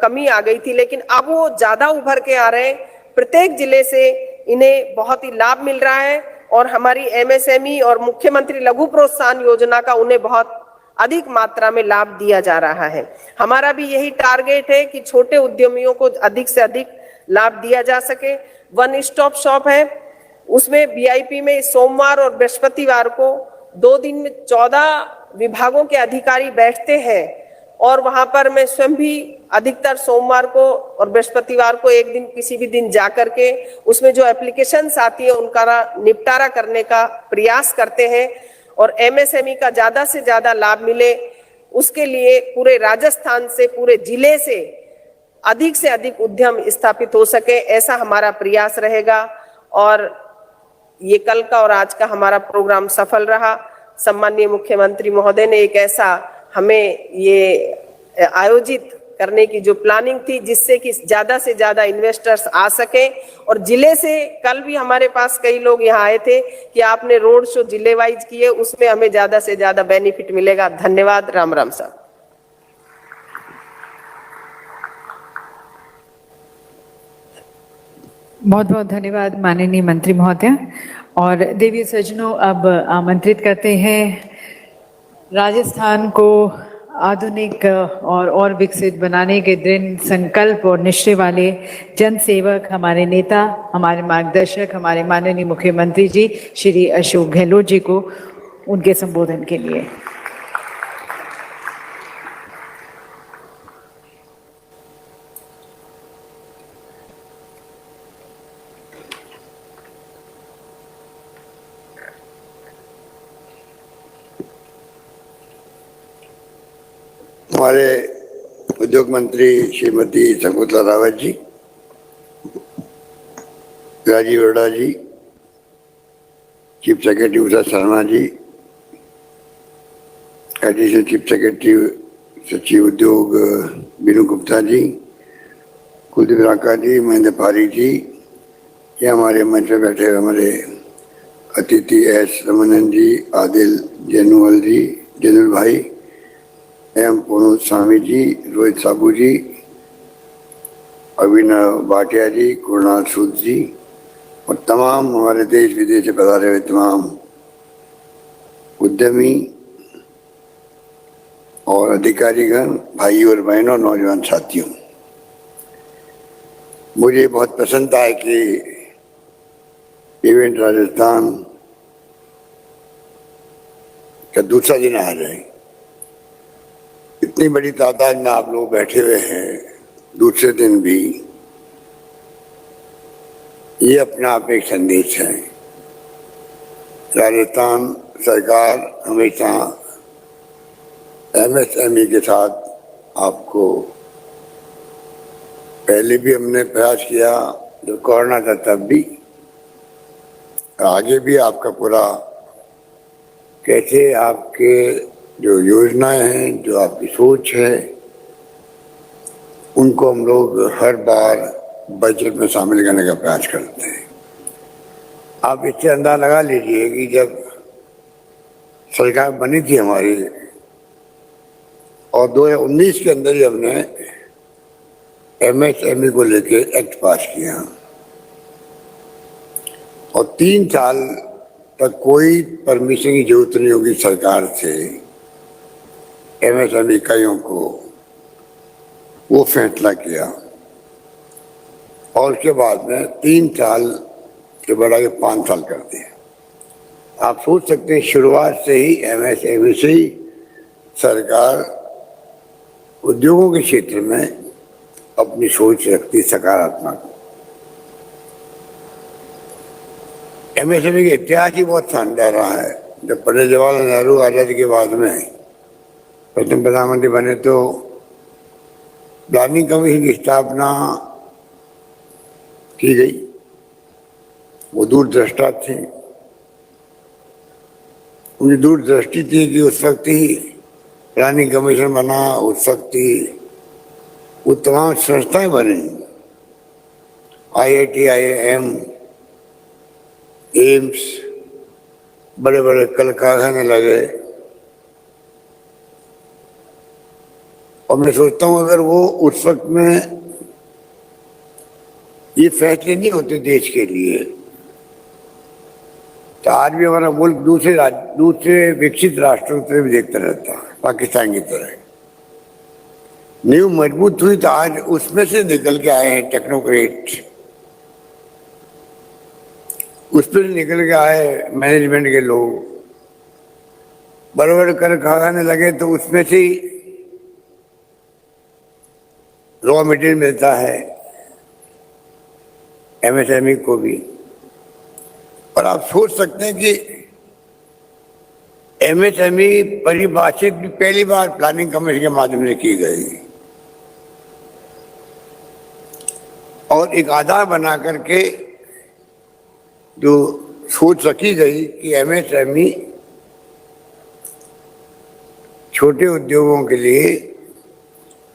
कमी आ गई थी, लेकिन अब वो ज्यादा उभर के आ रहे हैं। प्रत्येक जिले से इन्हें बहुत ही लाभ मिल रहा है और हमारी एमएसएमई और मुख्यमंत्री लघु प्रोत्साहन योजना का उन्हें बहुत अधिक मात्रा में लाभ दिया जा रहा है। हमारा भी यही टारगेट है कि छोटे उद्यमियों को अधिक से अधिक लाभ दिया जा सके। वन स्टॉप शॉप है, उसमें वीआईपी में सोमवार और बृहस्पतिवार को 2 दिन में 14 विभागों के अधिकारी बैठते हैं और वहां पर मैं स्वयं भी अधिकतर सोमवार को और बृहस्पतिवार को एक दिन किसी भी दिन जाकर के उसमें जो एप्लीकेशंस आती है उनका निपटारा करने का प्रयास करते हैं और एमएसएमई का ज्यादा से ज्यादा लाभ मिले, उसके लिए पूरे राजस्थान से, पूरे जिले से अधिक उद्यम स्थापित हो सके, ऐसा हमारा प्रयास रहेगा। और ये कल का और आज का हमारा प्रोग्राम सफल रहा। सम्माननीय मुख्यमंत्री महोदय ने एक ऐसा हमें ये आयोजित करने की जो प्लानिंग थी जिससे कि ज्यादा से ज्यादा इन्वेस्टर्स आ सके। और जिले से कल भी हमारे पास कई लोग यहाँ आए थे कि आपने रोड शो जिले वाइज किए, उसमें हमें ज्यादा से ज्यादा बेनिफिट मिलेगा। धन्यवाद। राम राम साहब। बहुत बहुत धन्यवाद माननीय मंत्री महोदय। और देवी सज्जनों, अब आमंत्रित करते हैं राजस्थान को आधुनिक और विकसित बनाने के दृढ़ संकल्प और निश्चय वाले जनसेवक, हमारे नेता, हमारे मार्गदर्शक, हमारे माननीय मुख्यमंत्री जी श्री अशोक गहलोत जी को उनके संबोधन के लिए। हमारे उद्योग मंत्री श्रीमती शकुंतला रावत जी, राजीव अरोड़ा जी, चीफ सेक्रेटरी उषा शर्मा जी, एडिशनल चीफ सेक्रेटरी सचिव उद्योग बीनू गुप्ता जी, कुलदीप राका जी, महेंद्र पारी जी, ये हमारे मंच में बैठे हमारे अतिथि एस रमनन जी, आदिल जैनुअल जी, जैनुल भाई, एम पुनोद स्वामी जी, रोहित साबू जी, अभिनव भाटिया जी, कुणाल सूद जी और तमाम हमारे देश विदेश से पधारे हुए तमाम उद्यमी और अधिकारीगण, भाइयों और बहनों, नौजवान साथियों, मुझे बहुत पसंद है कि इवेंट राजस्थान का दूसरा दिन आ जाए। इतनी बड़ी तादाद में आप लोग बैठे हुए हैं दूसरे दिन भी, ये अपना आप एक संदेश है। राजस्थान सरकार हमेशा एमएसएमई के साथ आपको, पहले भी हमने प्रयास किया जब कोरोना था तब भी, आगे भी आपका पूरा कैसे आपके जो योजनाएं हैं, जो आपकी सोच है, उनको हम लोग हर बार बजट में शामिल करने का प्रयास करते हैं। आप इससे अंदाजा लगा लीजिए कि जब सरकार बनी थी हमारी और 2019 के अंदर ही हमने एमएसएमई को लेके एक्ट पास किया और 3 साल तक कोई परमिशन की जरूरत नहीं होगी सरकार से एमएसएमई इकाइयों को, वो फैसला किया। और उसके बाद में 3 साल के बढ़ा के 5 साल कर दिया। आप सोच सकते हैं शुरुआत से ही एमएसएमई से ही सरकार उद्योगों के क्षेत्र में अपनी सोच रखती सकारात्मक। एमएसएमई का इतिहास ही बहुत शानदार रहा है। जब पंडित जवाहरलाल नेहरू आजादी के बाद में प्रथम प्रधानमंत्री बने तो प्लानिंग कमीशन की स्थापना की गई। वो दूरदृष्टा थे। उनकी दूरदृष्टि थी कि उस वक्त ही प्लानिंग कमीशन बना, उस वक्त ही वो तमाम संस्थाएं बनी, IIT, IIM, एम्स, बड़े बड़े कल कारखाने लगे। और मैं सोचता हूँ अगर वो उस वक्त में ये फैसले नहीं होते देश के लिए, तो आज भी हमारा मुल्क दूसरे विकसित राष्ट्रों की तरफ देखता रहता, पाकिस्तान की तरह। नींव मजबूत हुई तो आज उसमें से निकल के आए हैं टेक्नोक्रेट, उस पर निकल के आए मैनेजमेंट के लोग, बड़े बड़े कारखाने लगे तो उसमें से ही रॉ मटेरियल मिलता है MSME को भी। और आप सोच सकते हैं कि MSME परिभाषित भी पहली बार प्लानिंग कमीशन के माध्यम से की गई और एक आधार बना करके जो सोच रखी गई कि MSME छोटे उद्योगों के लिए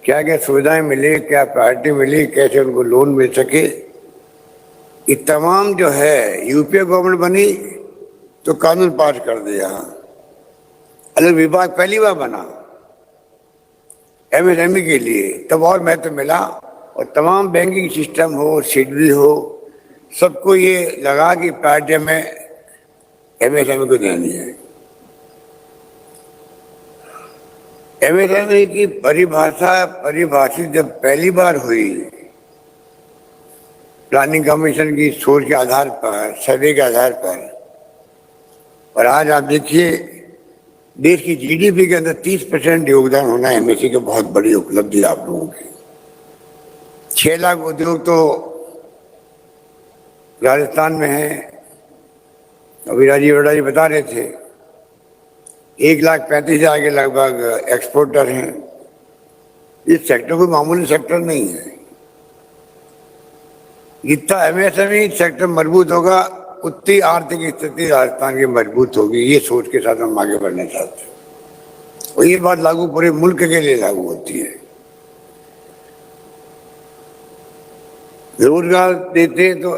क्या क्या सुविधाएं मिले, क्या प्रायोरिटी मिली, कैसे उनको लोन मिल सके, ये तमाम जो है यूपीए गवर्नमेंट बनी तो कानून पास कर दिया। अलग विभाग पहली बार बना MSME के लिए, तब और महत्व मिला। और तमाम बैंकिंग सिस्टम हो, सिडबी हो, सबको ये लगा कि प्रायोरिटी में MSME को देनी है। MSME की परिभाषित जब पहली बार हुई प्लानिंग कमीशन की सोच के आधार पर, सर्वे के आधार पर, और आज आप देखिए देश की GDP के अंदर 30% योगदान होना MSME की बहुत बड़ी उपलब्धि आप लोगों की। 6 लाख उद्योग तो राजस्थान में है, अभी राजीव अरोड़ा जी बता रहे थे, 1,35,000 के लगभग एक्सपोर्टर हैं। इस सेक्टर कोई मामूली सेक्टर नहीं है। जितना MSME सेक्टर मजबूत होगा उतनी आर्थिक स्थिति राजस्थान की मजबूत होगी। ये सोच के साथ हम आगे बढ़ना चाहते हैं और ये बात लागू पूरे मुल्क के लिए लागू होती है। रोजगार देते हैं तो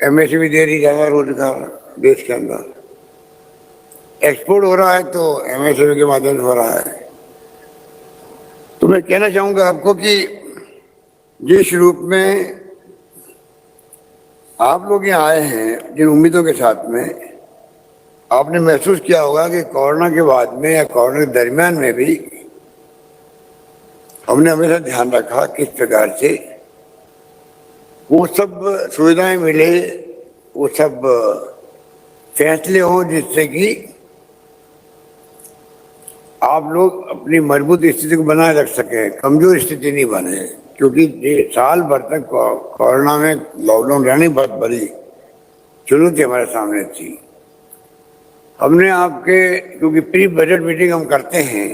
MSME दे रही ज्यादा रोजगार देश के अंदर। एक्सपोर्ट हो रहा है तो MSME के माध्यम से हो रहा है। तो मैं कहना चाहूंगा आपको कि जिस रूप में आप लोग यहाँ आए हैं जिन उम्मीदों के साथ में, आपने महसूस किया होगा कि कोरोना के बाद में या कोरोना के दरमियान में भी हमने हमेशा ध्यान रखा किस प्रकार से वो सब सुविधाएं मिले, वो सब फैसले हों जिससे कि आप लोग अपनी मजबूत स्थिति को बनाए रख सके, कमजोर स्थिति नहीं बने। क्योंकि साल भर तक कोरोना में लॉकडाउन रहनी बहुत बड़ी चुनौती हमारे सामने थी। हमने आपके, क्योंकि प्री बजट मीटिंग हम करते हैं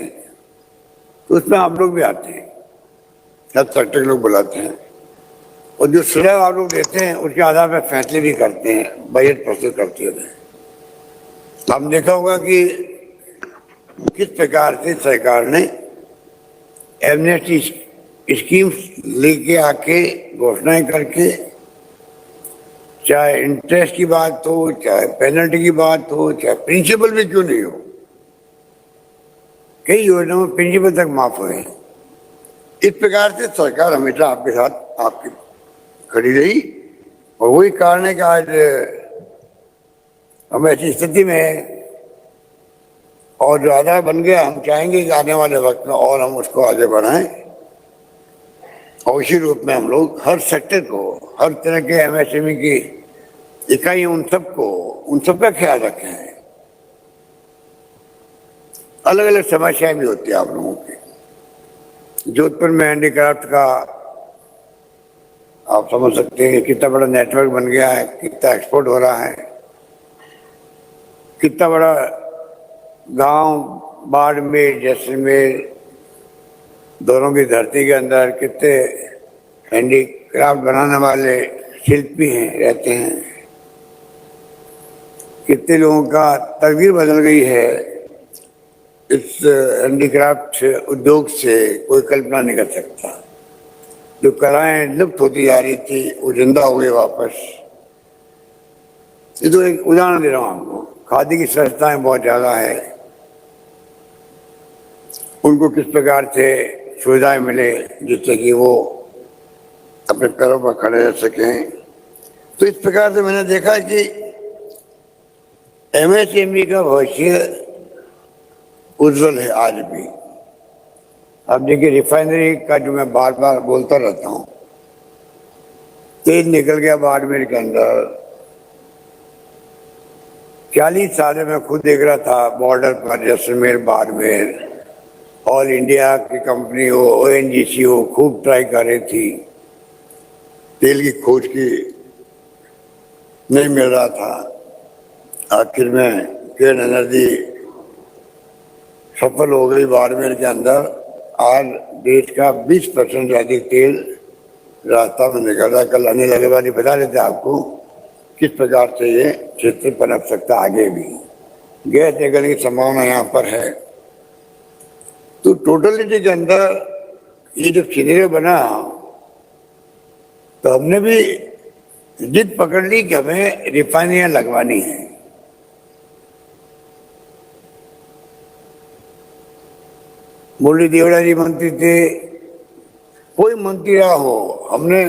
तो उसमें आप लोग भी आते हैं, सब सेक्टर के लोग बुलाते हैं और जो सुझाव आप लोग देते हैं उसके आधार पर फैसले भी करते हैं, बजट प्रस्तुत करते हैं। आपने देखा होगा कि किस प्रकार से सरकार ने एमनेस्टी स्कीम्स लेके आके घोषणाएं करके, चाहे इंटरेस्ट की बात हो, चाहे पेनल्टी की बात हो, चाहे प्रिंसिपल भी क्यों नहीं हो, कई योजनाओं में प्रिंसिपल तक माफ हुए। इस प्रकार से सरकार हमेशा आपके साथ आपकी खड़ी रही और वही कारण है कि आज हम ऐसी स्थिति में और जो आधार बन गया, हम चाहेंगे कि आने वाले वक्त में और हम उसको आगे बढ़ाएं और इसी रूप में हम लोग हर सेक्टर को, हर तरह के MSME की इकाई, उन सबका ख्याल रखें। अलग अलग समस्याएं भी होती है आप लोगों की। जोधपुर में हैंडीक्राफ्ट का आप समझ सकते हैं कितना बड़ा नेटवर्क बन गया है, कितना एक्सपोर्ट हो रहा है, कितना बड़ा गांव बाड़मेर, जैसलमेर दोनों की धरती के अंदर कितने हैंडीक्राफ्ट बनाने वाले शिल्पी हैं, रहते हैं। कितने लोगों का तकदीर बदल गई है इस हैंडीक्राफ्ट उद्योग से कोई कल्पना नहीं कर सकता। जो कलाएं लुप्त होती जा रही थी वो जिंदा हो गई वापस। ये तो एक उदाहरण दे रहा हूँ आपको। खादी की संस्थाएं बहुत ज्यादा है, उनको किस प्रकार से सुविधाएं मिले जिससे कि वो अपने पैरों पर खड़े रह सकें। तो इस प्रकार से मैंने देखा कि एमएसएमई का भविष्य उज्जवल है आज भी। अब देखिए रिफाइनरी का जो मैं बार बार बोलता रहता हूँ, तेल निकल गया बाड़मेर के अंदर। 40 साल में खुद देख रहा था बॉर्डर पर जैसलमेर बाड़मेर ऑल इंडिया की कंपनी हो, ओएनजीसी हो, खूब ट्राई कर रही थी, तेल की खोज की, नहीं मिल रहा था। आखिर में केन एनर्जी सफल हो गई बाड़मेर के अंदर। आज देश का 20% से अधिक तेल रास्ता में निकल रहा है। कल अनिल अग्रवाल बता रहे थे आपको किस प्रकार से ये क्षेत्र पनप सकता आगे भी। गैस निकलने की संभावना यहाँ पर है। तो टोटलिटी के अंदर ये जो सिनेरियो बना, तो हमने भी जिद पकड़ ली कि हमें रिफाइनरियां लगवानी है। मुरली देवड़ा जी मंत्री थे, कोई मंत्री रहा हो, हमने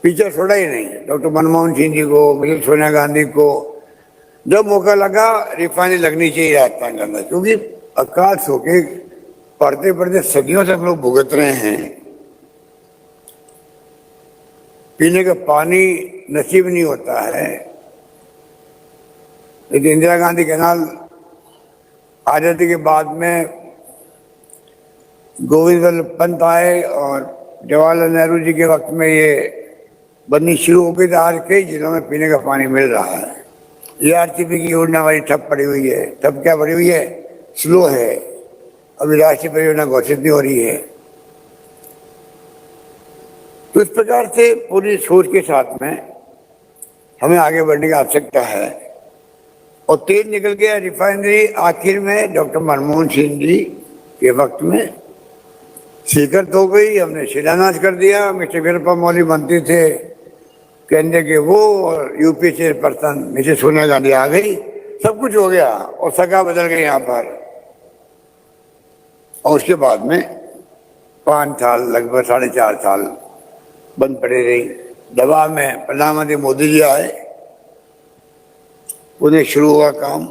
पीछे छोड़ा ही नहीं। डॉक्टर मनमोहन सिंह जी को, मिसेस सोनिया गांधी को, जब मौका लगा रिफाइनरी लगनी चाहिए राजस्थान के अंदर, क्योंकि अकाल होके पढ़ते पढ़ते सदियों से हम लोग भुगत रहे हैं। पीने का पानी नसीब नहीं होता है। लेकिन इंदिरा गांधी कैनाल आजादी के बाद में गोविंद वल्लभ पंत आए और जवाहरलाल नेहरू जी के वक्त में ये बननी शुरू हो गई। आज कई जिलों में पीने का पानी मिल रहा है। ये आरसीपी की योजना हमारी ठप पड़ी हुई है। ठप क्या पड़ी हुई है? स्लो है, अभी राष्ट्रीय परियोजना घोषित नहीं हो रही है। तो इस प्रकार से पूरी सोच के साथ में हमें आगे बढ़ने की आवश्यकता है। और तेल निकल गया रिफाइनरी आखिर में डॉक्टर मनमोहन सिंह जी के वक्त में स्वीकृत हो गई। हमने शिलान्यास कर दिया। मिस्टर वीरप्पा मोइली मंत्री थे केंद्र के वो, और UP chairperson Mrs Sonia Gandhi आ गई। सब कुछ हो गया और सगा बदल गई यहाँ पर। और उसके बाद में 5 साल, लगभग 4.5 साल बंद पड़े रही। दबाव में प्रधानमंत्री मोदी जी आए, उन्हें शुरू हुआ काम।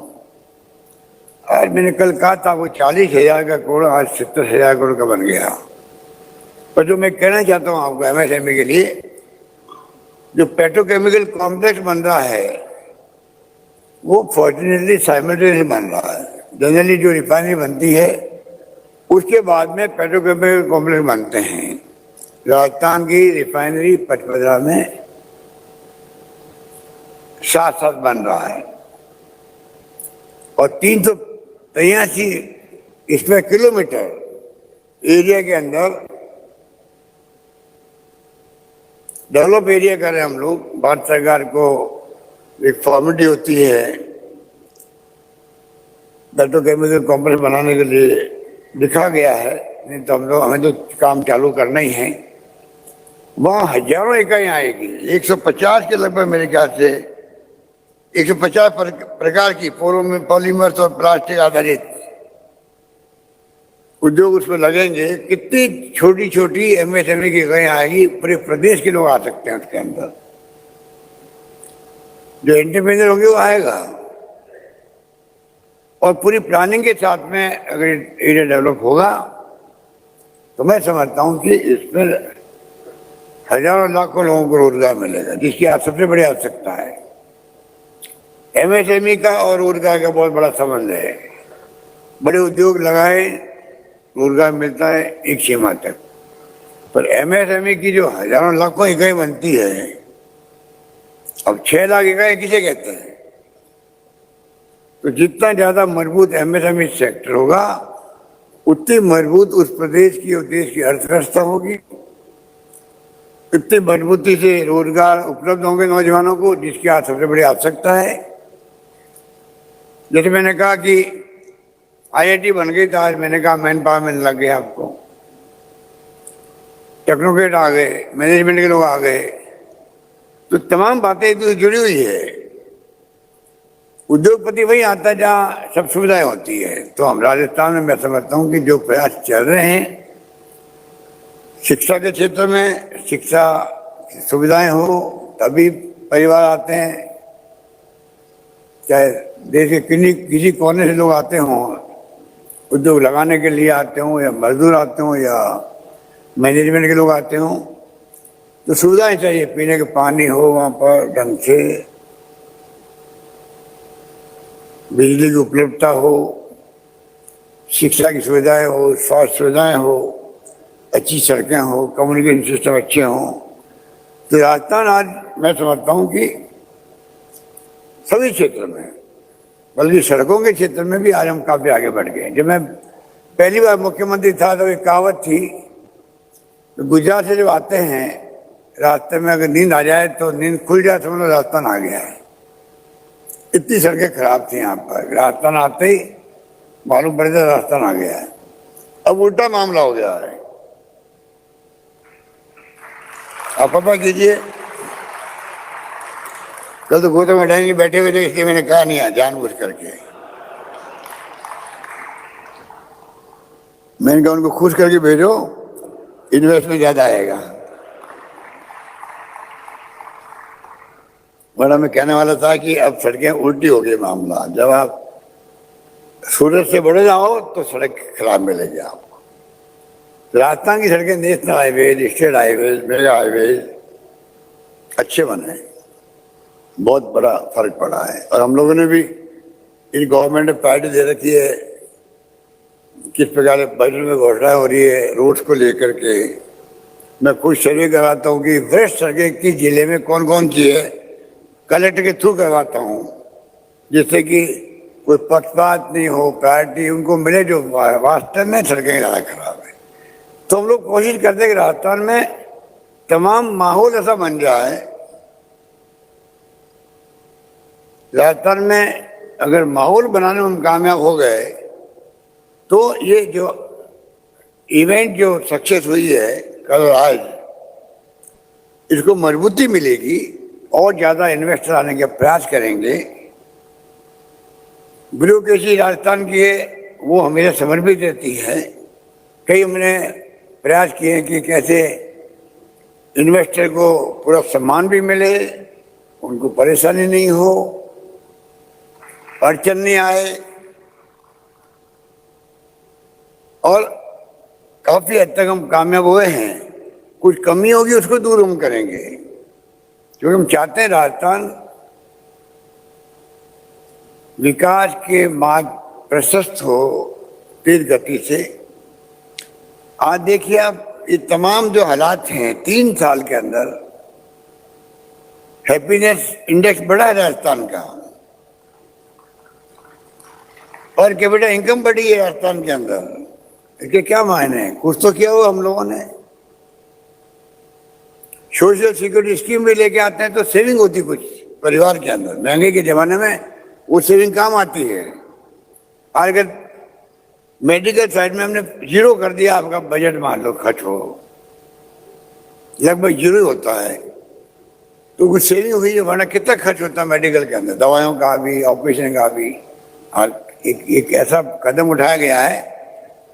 आज मैंने कल कहा था वो 40,000 का करोड़ आज 70,000 करोड़ का बन गया। पर जो मैं कहना चाहता हूँ आपको एमएसएमई के लिए, जो पेट्रोकेमिकल कॉम्प्लेक्स बन रहा है वो फॉर्चुनेटली साइमल्टेनियसली बन रहा है। जनरली जो रिफाइनरी बनती है उसके बाद में पेट्रोकेमिकल कॉम्प्लेक्स बनते हैं। राजस्थान की रिफाइनरी पचपदरा में साथ साथ बन रहा है और 383 इसमें किलोमीटर एरिया के अंदर डेवलप एरिया कर रहे हैं हम लोग। भारत सरकार को एक फॉर्मेलिटी होती है पेट्रोकेमिकल कॉम्प्लेक्स बनाने के लिए, लिखा गया है, नहीं तो हम लोग हमें तो काम चालू करना ही है। वहाँ हजारों इकाइयाँ आएगी, 150 के लगभग मेरे ख्याल से 150 प्रकार की पॉलीमर्स और प्लास्टिक आधारित उद्योग उसमें लगेंगे। कितनी छोटी छोटी एमएसएमई की इकाइयाँ आएगी, पूरे प्रदेश के लोग आ सकते हैं उसके अंदर। जो एंटरप्रेन्योर होंगे वो आएगा और पूरी प्लानिंग के साथ में अगर एरिया डेवलप होगा तो मैं समझता हूँ कि इसमें हजारों लाखों लोगों को रोजगार मिलेगा, जिसकी आज सबसे बड़ी आवश्यकता है। एमएसएमई का और रोजगार का बहुत बड़ा संबंध है। बड़े उद्योग लगाए, रोजगार मिलता है एक सीमा तक, पर एमएसएमई की जो हजारों लाखों इकाई बनती है, अब 6 लाख इकाई किसे कहते हैं? तो जितना ज्यादा मजबूत एमएसएमई सेक्टर होगा उतनी मजबूत उस प्रदेश की और देश की अर्थव्यवस्था होगी, इतनी मजबूती से रोजगार उपलब्ध होंगे नौजवानों को, जिसकी आज सबसे बड़ी आवश्यकता है। जैसे मैंने कहा कि आईआईटी बन गई तो आज मैंने कहा मैन पावर मिलने लग गया आपको, टेक्नोक्रेट आ गए, मैनेजमेंट के लोग आ गए, तो तमाम बातें एक दूसरे से जुड़ी हुई है। उद्योगपति वही आता है जहाँ सब सुविधाएं होती है। तो हम राजस्थान में मैं समझता हूँ कि जो प्रयास चल रहे हैं शिक्षा के क्षेत्र में, शिक्षा सुविधाएं हो तभी परिवार आते हैं, चाहे देश के किसी कोने से लोग आते हों, उद्योग लगाने के लिए आते हों या मजदूर आते हों या मैनेजमेंट के लोग आते हों, तो सुविधाएं चाहिए, पीने का पानी हो वहाँ पर ढंग से, बिजली की उपलब्धता हो, शिक्षा की सुविधाएं हो, स्वास्थ्य सुविधाएं हो, अच्छी सड़कें हो, कम्युनिकेशन सिस्टम अच्छे हों। तो राजस्थान आज मैं समझता हूँ कि सभी क्षेत्र में, बल्कि सड़कों के क्षेत्र में भी आज हम काफी आगे बढ़ गए। जब मैं पहली बार मुख्यमंत्री था तो एक कहावत थी, तो गुजरात से जब आते हैं रास्ते में अगर नींद आ जाए तो नींद खुल जाए तो मतलब राजस्थान आ गया है। इतनी सड़कें खराब थी यहाँ पर, राजस्थान आते ही मालूम पड़ता राजस्थान आ गया है। अब उल्टा मामला हो गया है। आप पता कीजिए, कल तो गौतम अडानी बैठे हुए थे इसलिए मैंने कहा नहीं है जानबूझ करके, मैंने कहा उनको खुश करके भेजो, इन्वेस्टमेंट ज्यादा आएगा। वरना मैं कहने वाला था कि अब सड़कें उल्टी हो गई मामला। जब आप सूरत से बढ़े जाओ तो सड़क खराब मिलेगी आपको। राजस्थान की सड़कें national highway, state highway, mega highway अच्छे बने, बहुत बड़ा फर्क पड़ा है। और हम लोगों ने भी इन गवर्नमेंट ने प्रायोरिटी दे रखी है, किस प्रकार बजट में घोषणा हो रही है रोड्स को लेकर के। मैं कुछ सर्वे करवाता हूँ कि वेस्ट सड़कें किस जिले में कौन कौन सी है, कलेक्टर के थ्रू करवाता हूँ, जिससे कि कोई पक्षपात नहीं हो, प्रायोरिटी उनको मिले जो वास्तव में सड़कें ज़्यादा खराब है। तो हम लोग कोशिश करते हैं कि राजस्थान में तमाम माहौल ऐसा बन जाए, राजस्थान में अगर माहौल बनाने में हम कामयाब हो गए तो ये जो इवेंट जो सक्सेस हुई है कल और आज, इसको मजबूती मिलेगी और ज़्यादा इन्वेस्टर आने के प्रयास करेंगे। ब्यूरोक्रेसी राजस्थान की है वो हमेशा समर्पित रहती है। कई हमने प्रयास किए हैं कि कैसे इन्वेस्टर को पूरा सम्मान भी मिले, उनको परेशानी नहीं हो, अड़चन नहीं आए, और काफी हद तक हम कामयाब हुए हैं। कुछ कमी होगी उसको दूर हम करेंगे, क्योंकि हम चाहते हैं राजस्थान विकास के मार्ग प्रशस्त हो तेज गति से। आज देखिए आप ये तमाम जो हालात हैं 3 साल के अंदर, हैप्पीनेस इंडेक्स बढ़ा है राजस्थान का, और कैपिटल इनकम बढ़ी है राजस्थान के अंदर। इसके क्या मायने हैं? कुछ तो किया हुआ हम लोगों ने। सोशल सिक्योरिटी स्कीम भी लेके आते हैं तो सेविंग होती कुछ परिवार के अंदर। महंगे के जमाने में वो सेविंग काम आती है। आज अगर मेडिकल साइड में हमने जीरो कर दिया, आपका बजट मान लो खर्च हो लगभग जीरो होता है, तो कुछ सेविंग हुई है, वरना कितना खर्च होता है मेडिकल के अंदर, दवाइयों का भी, ऑपरेशन का भी। और एक ऐसा कदम उठाया गया है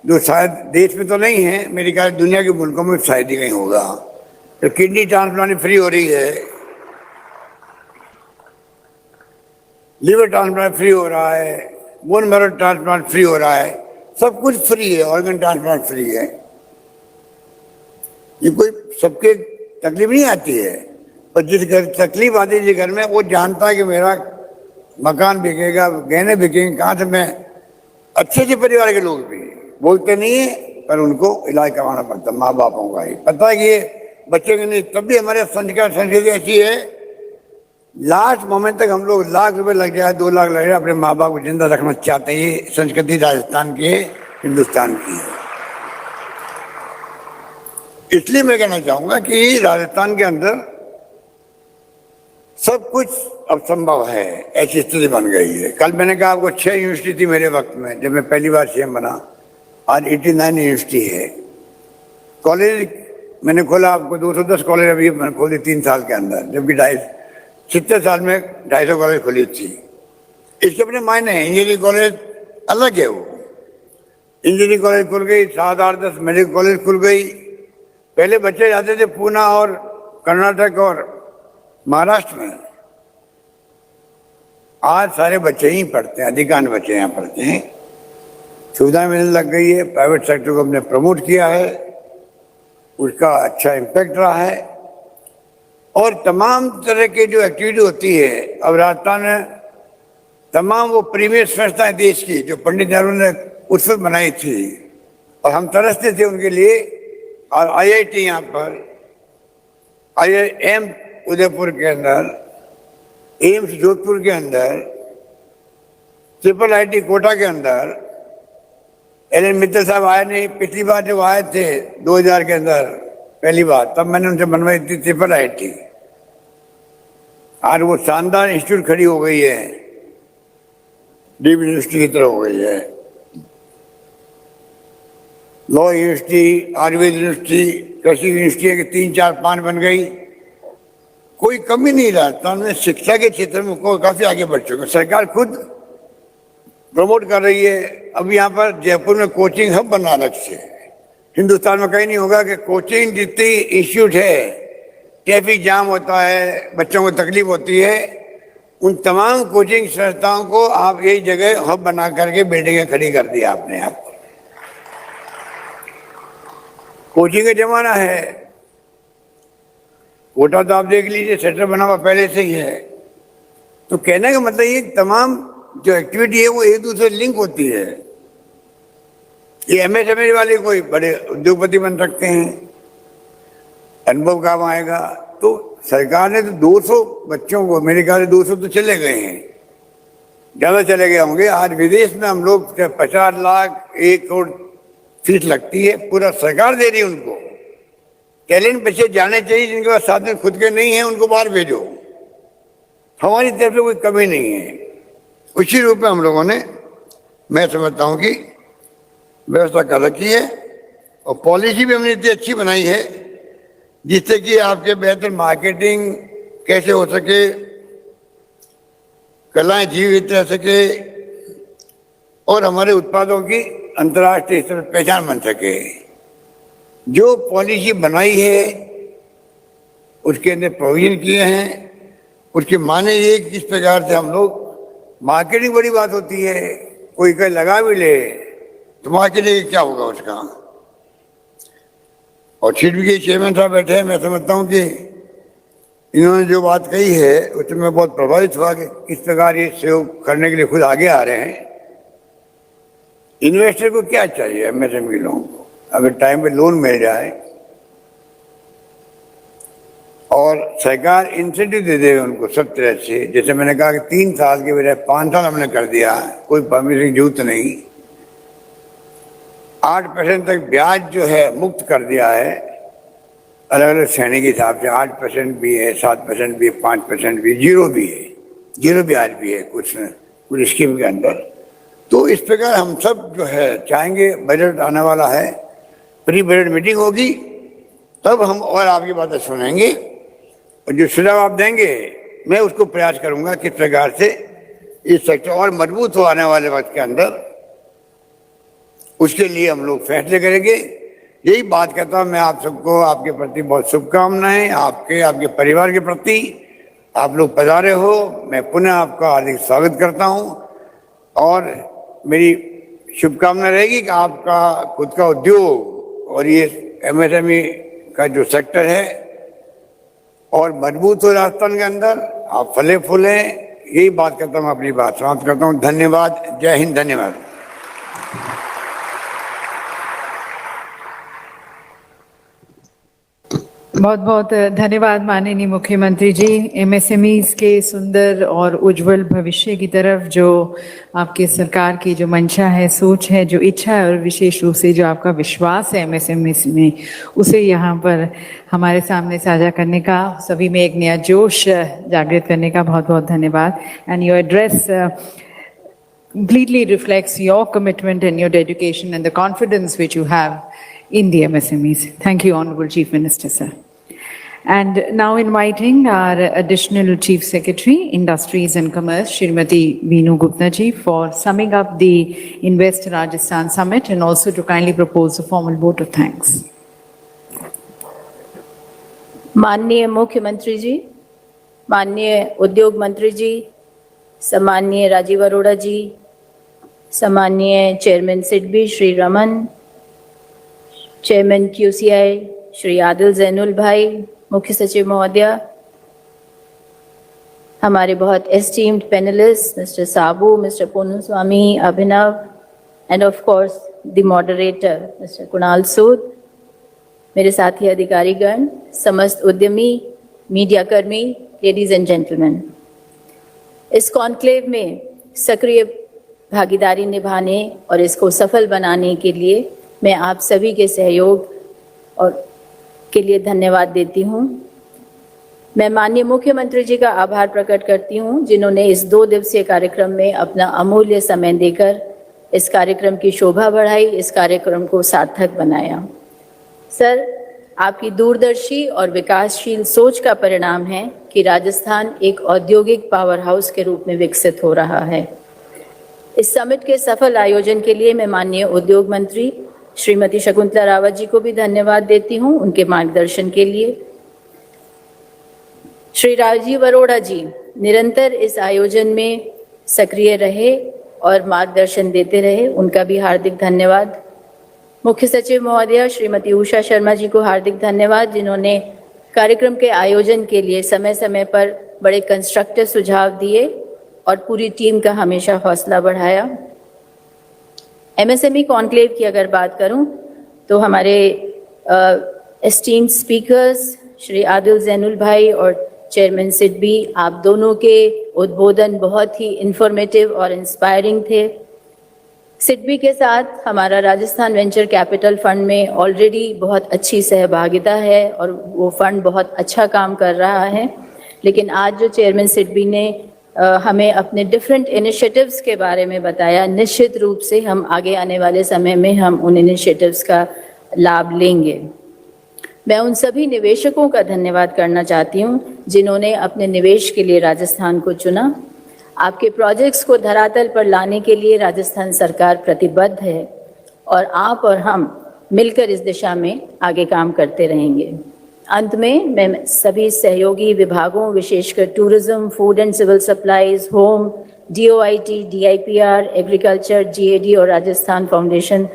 जो शायद देश में तो नहीं है, मेरे ख्याल दुनिया के मुल्कों में शायद ही कहीं होगा। तो किडनी ट्रांसप्लांट फ्री हो रही है, लिवर ट्रांसप्लांट फ्री हो रहा है, बोन मैरो ट्रांसप्लांट फ्री हो रहा है, सब कुछ फ्री है, ऑर्गन ट्रांसप्लांट फ्री है। ये कोई सबके तकलीफ नहीं आती है, पर जिस घर तकलीफ आती है जिस घर में, वो जानता है कि मेरा मकान बिकेगा, गहने बिकेंगे, कहाँ से मैं। अच्छे अच्छे परिवार के लोग भी बोलते नहीं है, पर उनको इलाज करवाना पड़ता है, माँ बापों का ही पता है कि ये बच्चे के नहीं। तब भी हमारे संस्कार संस्कृति ऐसी है, लास्ट मोमेंट तक हम लोग लाख रुपए लग जाए, 2 लाख लग जाए, अपने माँ बाप को जिंदा रखना चाहते हैं। ये संस्कृति राजस्थान की है, हिंदुस्तान की है। इसलिए मैं कहना चाहूंगा कि राजस्थान के अंदर सब कुछ अब संभव है, ऐसी स्थिति बन गई है। कल मैंने कहा आपको 6 यूनिवर्सिटी थी मेरे वक्त में जब मैं पहली बार सीएम बना, आज 89 यूनिवर्सिटी है। कॉलेज मैंने खोला, आपको 210 कॉलेज अभी मैंने खोली 3 साल के अंदर, जबकि 70 साल में 250 कॉलेज खुली थी। इसके अपने मायने हैं। इंजीनियरिंग कॉलेज अलग है, वो इंजीनियरिंग कॉलेज खुल गई, 7, 8, 10 मेडिकल कॉलेज खुल गई। पहले बच्चे जाते थे पूना और कर्नाटक और महाराष्ट्र में, आज सारे बच्चे ही पढ़ते हैं, अधिकांश बच्चे यहाँ पढ़ते हैं। सुविधाएं मिलने लग गई है, प्राइवेट सेक्टर को हमने प्रमोट किया है, उसका अच्छा इम्पैक्ट रहा है। और तमाम तरह की जो एक्टिविटी होती है, अब राजस्थान में तमाम वो प्रीमियर संस्थाएं देश की जो पंडित नेहरू ने उस वक्त बनाई थी और हम तरसते थे उनके लिए, और आईआईटी यहाँ पर, आईआईएम उदयपुर के अंदर, एम्स जोधपुर के अंदर, ट्रिपल आईटी कोटा के अंदर। एल मित्तल साहब आए नहीं, पिछली बार जब आए थे 2000 के अंदर पहली बार, तब मैंने उनसे बनवाई थी ट्रिपल आईटी। आज वो शानदार इंस्टीट्यूट खड़ी हो गई है, डीप यूनिवर्सिटी की तरह हो गई है। लॉ यूनिवर्सिटी, आयुर्वेद यूनिवर्सिटी, कृषि यूनिवर्सिटी की 3, 4, 5 बन गई। कोई कमी नहीं राजस्थान में शिक्षा के क्षेत्र में काफी आगे बढ़ चुका। सरकार खुद प्रमोट कर रही है। अब यहाँ पर जयपुर में कोचिंग हब बना अलग से, हिंदुस्तान में कहीं नहीं होगा कि कोचिंग जितनी इंस्टीट्यूट है, ट्रैफिक जाम होता है, बच्चों को तकलीफ होती है, उन तमाम कोचिंग संस्थाओं को आप एक जगह हब बना करके बिल्डिंगें खड़ी कर दी आपने। आप कोचिंग का जमाना है। कोटा तो आप देख लीजिए, सेंटर बना हुआ पहले से ही है। तो कहने का मतलब ये तमाम जो एक्टिविटी है वो एक दूसरे से लिंक होती है। ये एमएसएमई वाले कोई बड़े उद्योगपति बन सकते हैं, अनुभव काम आएगा। तो सरकार ने तो 200 बच्चों को, मेरे ख्याल से 200 तो चले गए हैं, ज्यादा चले गए होंगे। आज विदेश में हम लोग 50 लाख 1 करोड़ फीस लगती है, पूरा सरकार दे रही है उनको। टैलेंट बच्चे जाने चाहिए, जिनके पास साधन खुद के नहीं है उनको बाहर भेजो। हमारी तरफ से कोई कमी नहीं है। उसी रूप में हम लोगों ने, मैं समझता हूँ कि व्यवस्था कर रखी है और पॉलिसी भी हमने इतनी अच्छी बनाई है जिससे कि आपके बेहतर मार्केटिंग कैसे हो सके, कलाएं जीवित रह सके और हमारे उत्पादों की अंतर्राष्ट्रीय स्तर पर पहचान बन सके। जो पॉलिसी बनाई है उसके अंदर प्रोविजन किए हैं। उसके माने ये कि किस प्रकार से हम लोग, मार्केटिंग बड़ी बात होती है, कोई कहीं लगा भी ले तो मार्केटिंग क्या होगा उसका। और सीडबी के चेयरमैन साहब बैठे हैं, मैं समझता हूँ कि इन्होंने जो बात कही है उससे मैं बहुत प्रभावित हुआ कि किस प्रकार ये सहयोग करने के लिए खुद आगे आ रहे हैं। इन्वेस्टर को क्या चाहिए, एमएसएमई लोगों को अगर टाइम पे लोन मिल जाए और सरकार इंसेंटिव दे दे उनको सब तरह से। जैसे मैंने कहा कि 3 साल के बजाय 5 साल हमने कर दिया, कोई परमिशन की जरूरत नहीं। 8% तक ब्याज जो है मुक्त कर दिया है, अलग अलग श्रेणी के हिसाब से। 8% भी है, 7% भी है, 5% भी, 0 भी है, 0 ब्याज भी है कुछ स्कीम के अंदर। तो इस प्रकार हम सब जो है चाहेंगे, बजट आने वाला है, प्री बजट मीटिंग होगी, तब हम और आपकी बातें सुनेंगे और जो सुझाव आप देंगे मैं उसको प्रयास करूंगा किस प्रकार से इस सेक्टर और मजबूत हो आने वाले वक्त के अंदर। उसके लिए हम लोग फैसले करेंगे। यही बात कहता हूँ मैं आप सबको, आपके प्रति बहुत शुभकामनाएं, आपके परिवार के प्रति। आप लोग पधारे हो, मैं पुनः आपका हार्दिक स्वागत करता हूँ और मेरी शुभकामना रहेगी कि आपका खुद का उद्योग और ये एमएसएमई का जो सेक्टर है और मजबूत हो राजस्थान के अंदर, आप फले फूले। यही बात करता हूँ, अपनी बात समाप्त करता हूँ। धन्यवाद। जय हिंद। धन्यवाद। बहुत बहुत धन्यवाद माननीय मुख्यमंत्री जी। एमएसएमईज के सुंदर और उज्जवल भविष्य की तरफ जो आपकी सरकार की जो मंशा है, सोच है, जो इच्छा है और विशेष रूप से जो आपका विश्वास है एमएसएमईज में, उसे यहाँ पर हमारे सामने साझा करने का, सभी में एक नया जोश जागृत करने का बहुत बहुत धन्यवाद। And your address completely reflects your commitment and your dedication and the confidence which you have in the MSMEs. Thank you, Honorable Chief Minister, sir. And now inviting our additional Chief Secretary, Industries and Commerce, Shrimati Veenu Gupta ji, for summing up the Invest Rajasthan Summit and also to kindly propose a formal vote of thanks. माननीय मुख्यमंत्री जी, माननीय उद्योग मंत्री जी, सम्माननीय राजीव अरोड़ा जी, सम्माननीय chairman SIDBI Shri Raman, chairman QCI Shri Adil Zainul Bhai, मुख्य सचिव महोदय, हमारे बहुत esteemed panelist Mister Sabu, Mister Poonam Swami, Abhinav, and of course the moderator Mister Kunal Sood, मेरे साथी अधिकारीगण, समस्त उद्यमी, मीडिया कर्मी, लेडीज एंड जेंटलमैन, इस कॉन्क्लेव में सक्रिय भागीदारी निभाने और इसको सफल बनाने के लिए मैं आप सभी के सहयोग और के लिए धन्यवाद देती हूँ। मैं माननीय मुख्यमंत्री जी का आभार प्रकट करती हूँ, जिन्होंने इस 2 दिवसीय कार्यक्रम में अपना अमूल्य समय देकर इस कार्यक्रम की शोभा बढ़ाई, इस कार्यक्रम को सार्थक बनाया। सर, आपकी दूरदर्शी और विकासशील सोच का परिणाम है कि राजस्थान एक औद्योगिक पावर हाउस के रूप में विकसित हो रहा है। इस समिट के सफल आयोजन के लिए मैं माननीय उद्योग मंत्री श्रीमती शकुंतला रावत जी को भी धन्यवाद देती हूं, उनके मार्गदर्शन के लिए। श्री राजीव अरोड़ा जी निरंतर इस आयोजन में सक्रिय रहे और मार्गदर्शन देते रहे, उनका भी हार्दिक धन्यवाद। मुख्य सचिव महोदया श्रीमती उषा शर्मा जी को हार्दिक धन्यवाद, जिन्होंने कार्यक्रम के आयोजन के लिए समय समय पर बड़े कंस्ट्रक्टिव सुझाव दिए और पूरी टीम का हमेशा हौसला बढ़ाया। एमएसएमई कॉन्क्लेव की अगर बात करूं तो हमारे एस्टीम्ड स्पीकर्स श्री आदिल जैनुल भाई और चेयरमैन सिडबी, आप दोनों के उद्बोधन बहुत ही इंफॉर्मेटिव और इंस्पायरिंग थे। सिडबी के साथ हमारा राजस्थान वेंचर कैपिटल फंड में ऑलरेडी बहुत अच्छी सहभागिता है और वो फंड बहुत अच्छा काम कर रहा है, लेकिन आज जो चेयरमैन सिडबी ने हमें अपने डिफरेंट इनिशिएटिव्स के बारे में बताया, निश्चित रूप से हम आगे आने वाले समय में हम उन इनिशिएटिव्स का लाभ लेंगे। मैं उन सभी निवेशकों का धन्यवाद करना चाहती हूं जिन्होंने अपने निवेश के लिए राजस्थान को चुना। आपके प्रोजेक्ट्स को धरातल पर लाने के लिए राजस्थान सरकार प्रतिबद्ध है और आप और हम मिलकर इस दिशा में आगे काम करते रहेंगे। अंत में मैं सभी सहयोगी विभागों, विशेषकर tourism, food and civil supplies, home, DOIT, DIPR, agriculture, GAD और राजस्थान फाउंडेशन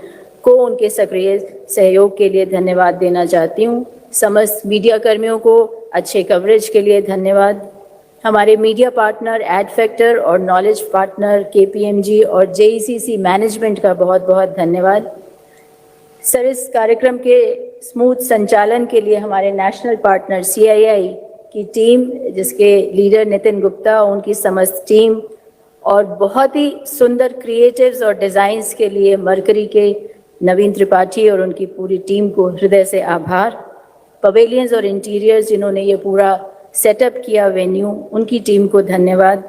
को उनके सक्रिय सहयोग के लिए धन्यवाद देना चाहती हूँ। समस्त मीडिया कर्मियों को अच्छे कवरेज के लिए धन्यवाद। हमारे मीडिया पार्टनर एड फैक्टर और नॉलेज पार्टनर KPMG और JECC मैनेजमेंट का बहुत बहुत धन्यवाद। सर, इस कार्यक्रम के स्मूथ संचालन के लिए हमारे नेशनल पार्टनर CII की टीम, जिसके लीडर नितिन गुप्ता, उनकी समस्त टीम, और बहुत ही सुंदर क्रिएटिव्स और डिज़ाइंस के लिए मरकरी के नवीन त्रिपाठी और उनकी पूरी टीम को हृदय से आभार। पवेलियंस और इंटीरियर्स जिन्होंने ये पूरा सेटअप किया वेन्यू, उनकी टीम को धन्यवाद।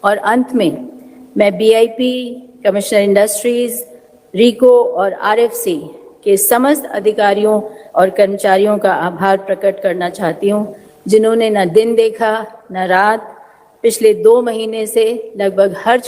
और अंत में मैं BIP, कमिश्नर इंडस्ट्रीज, RICO और RFC के समस्त अधिकारियों और कर्मचारियों का आभार प्रकट करना चाहती हूँ, जिन्होंने न दिन देखा न रात, पिछले 2 महीने से लगभग हर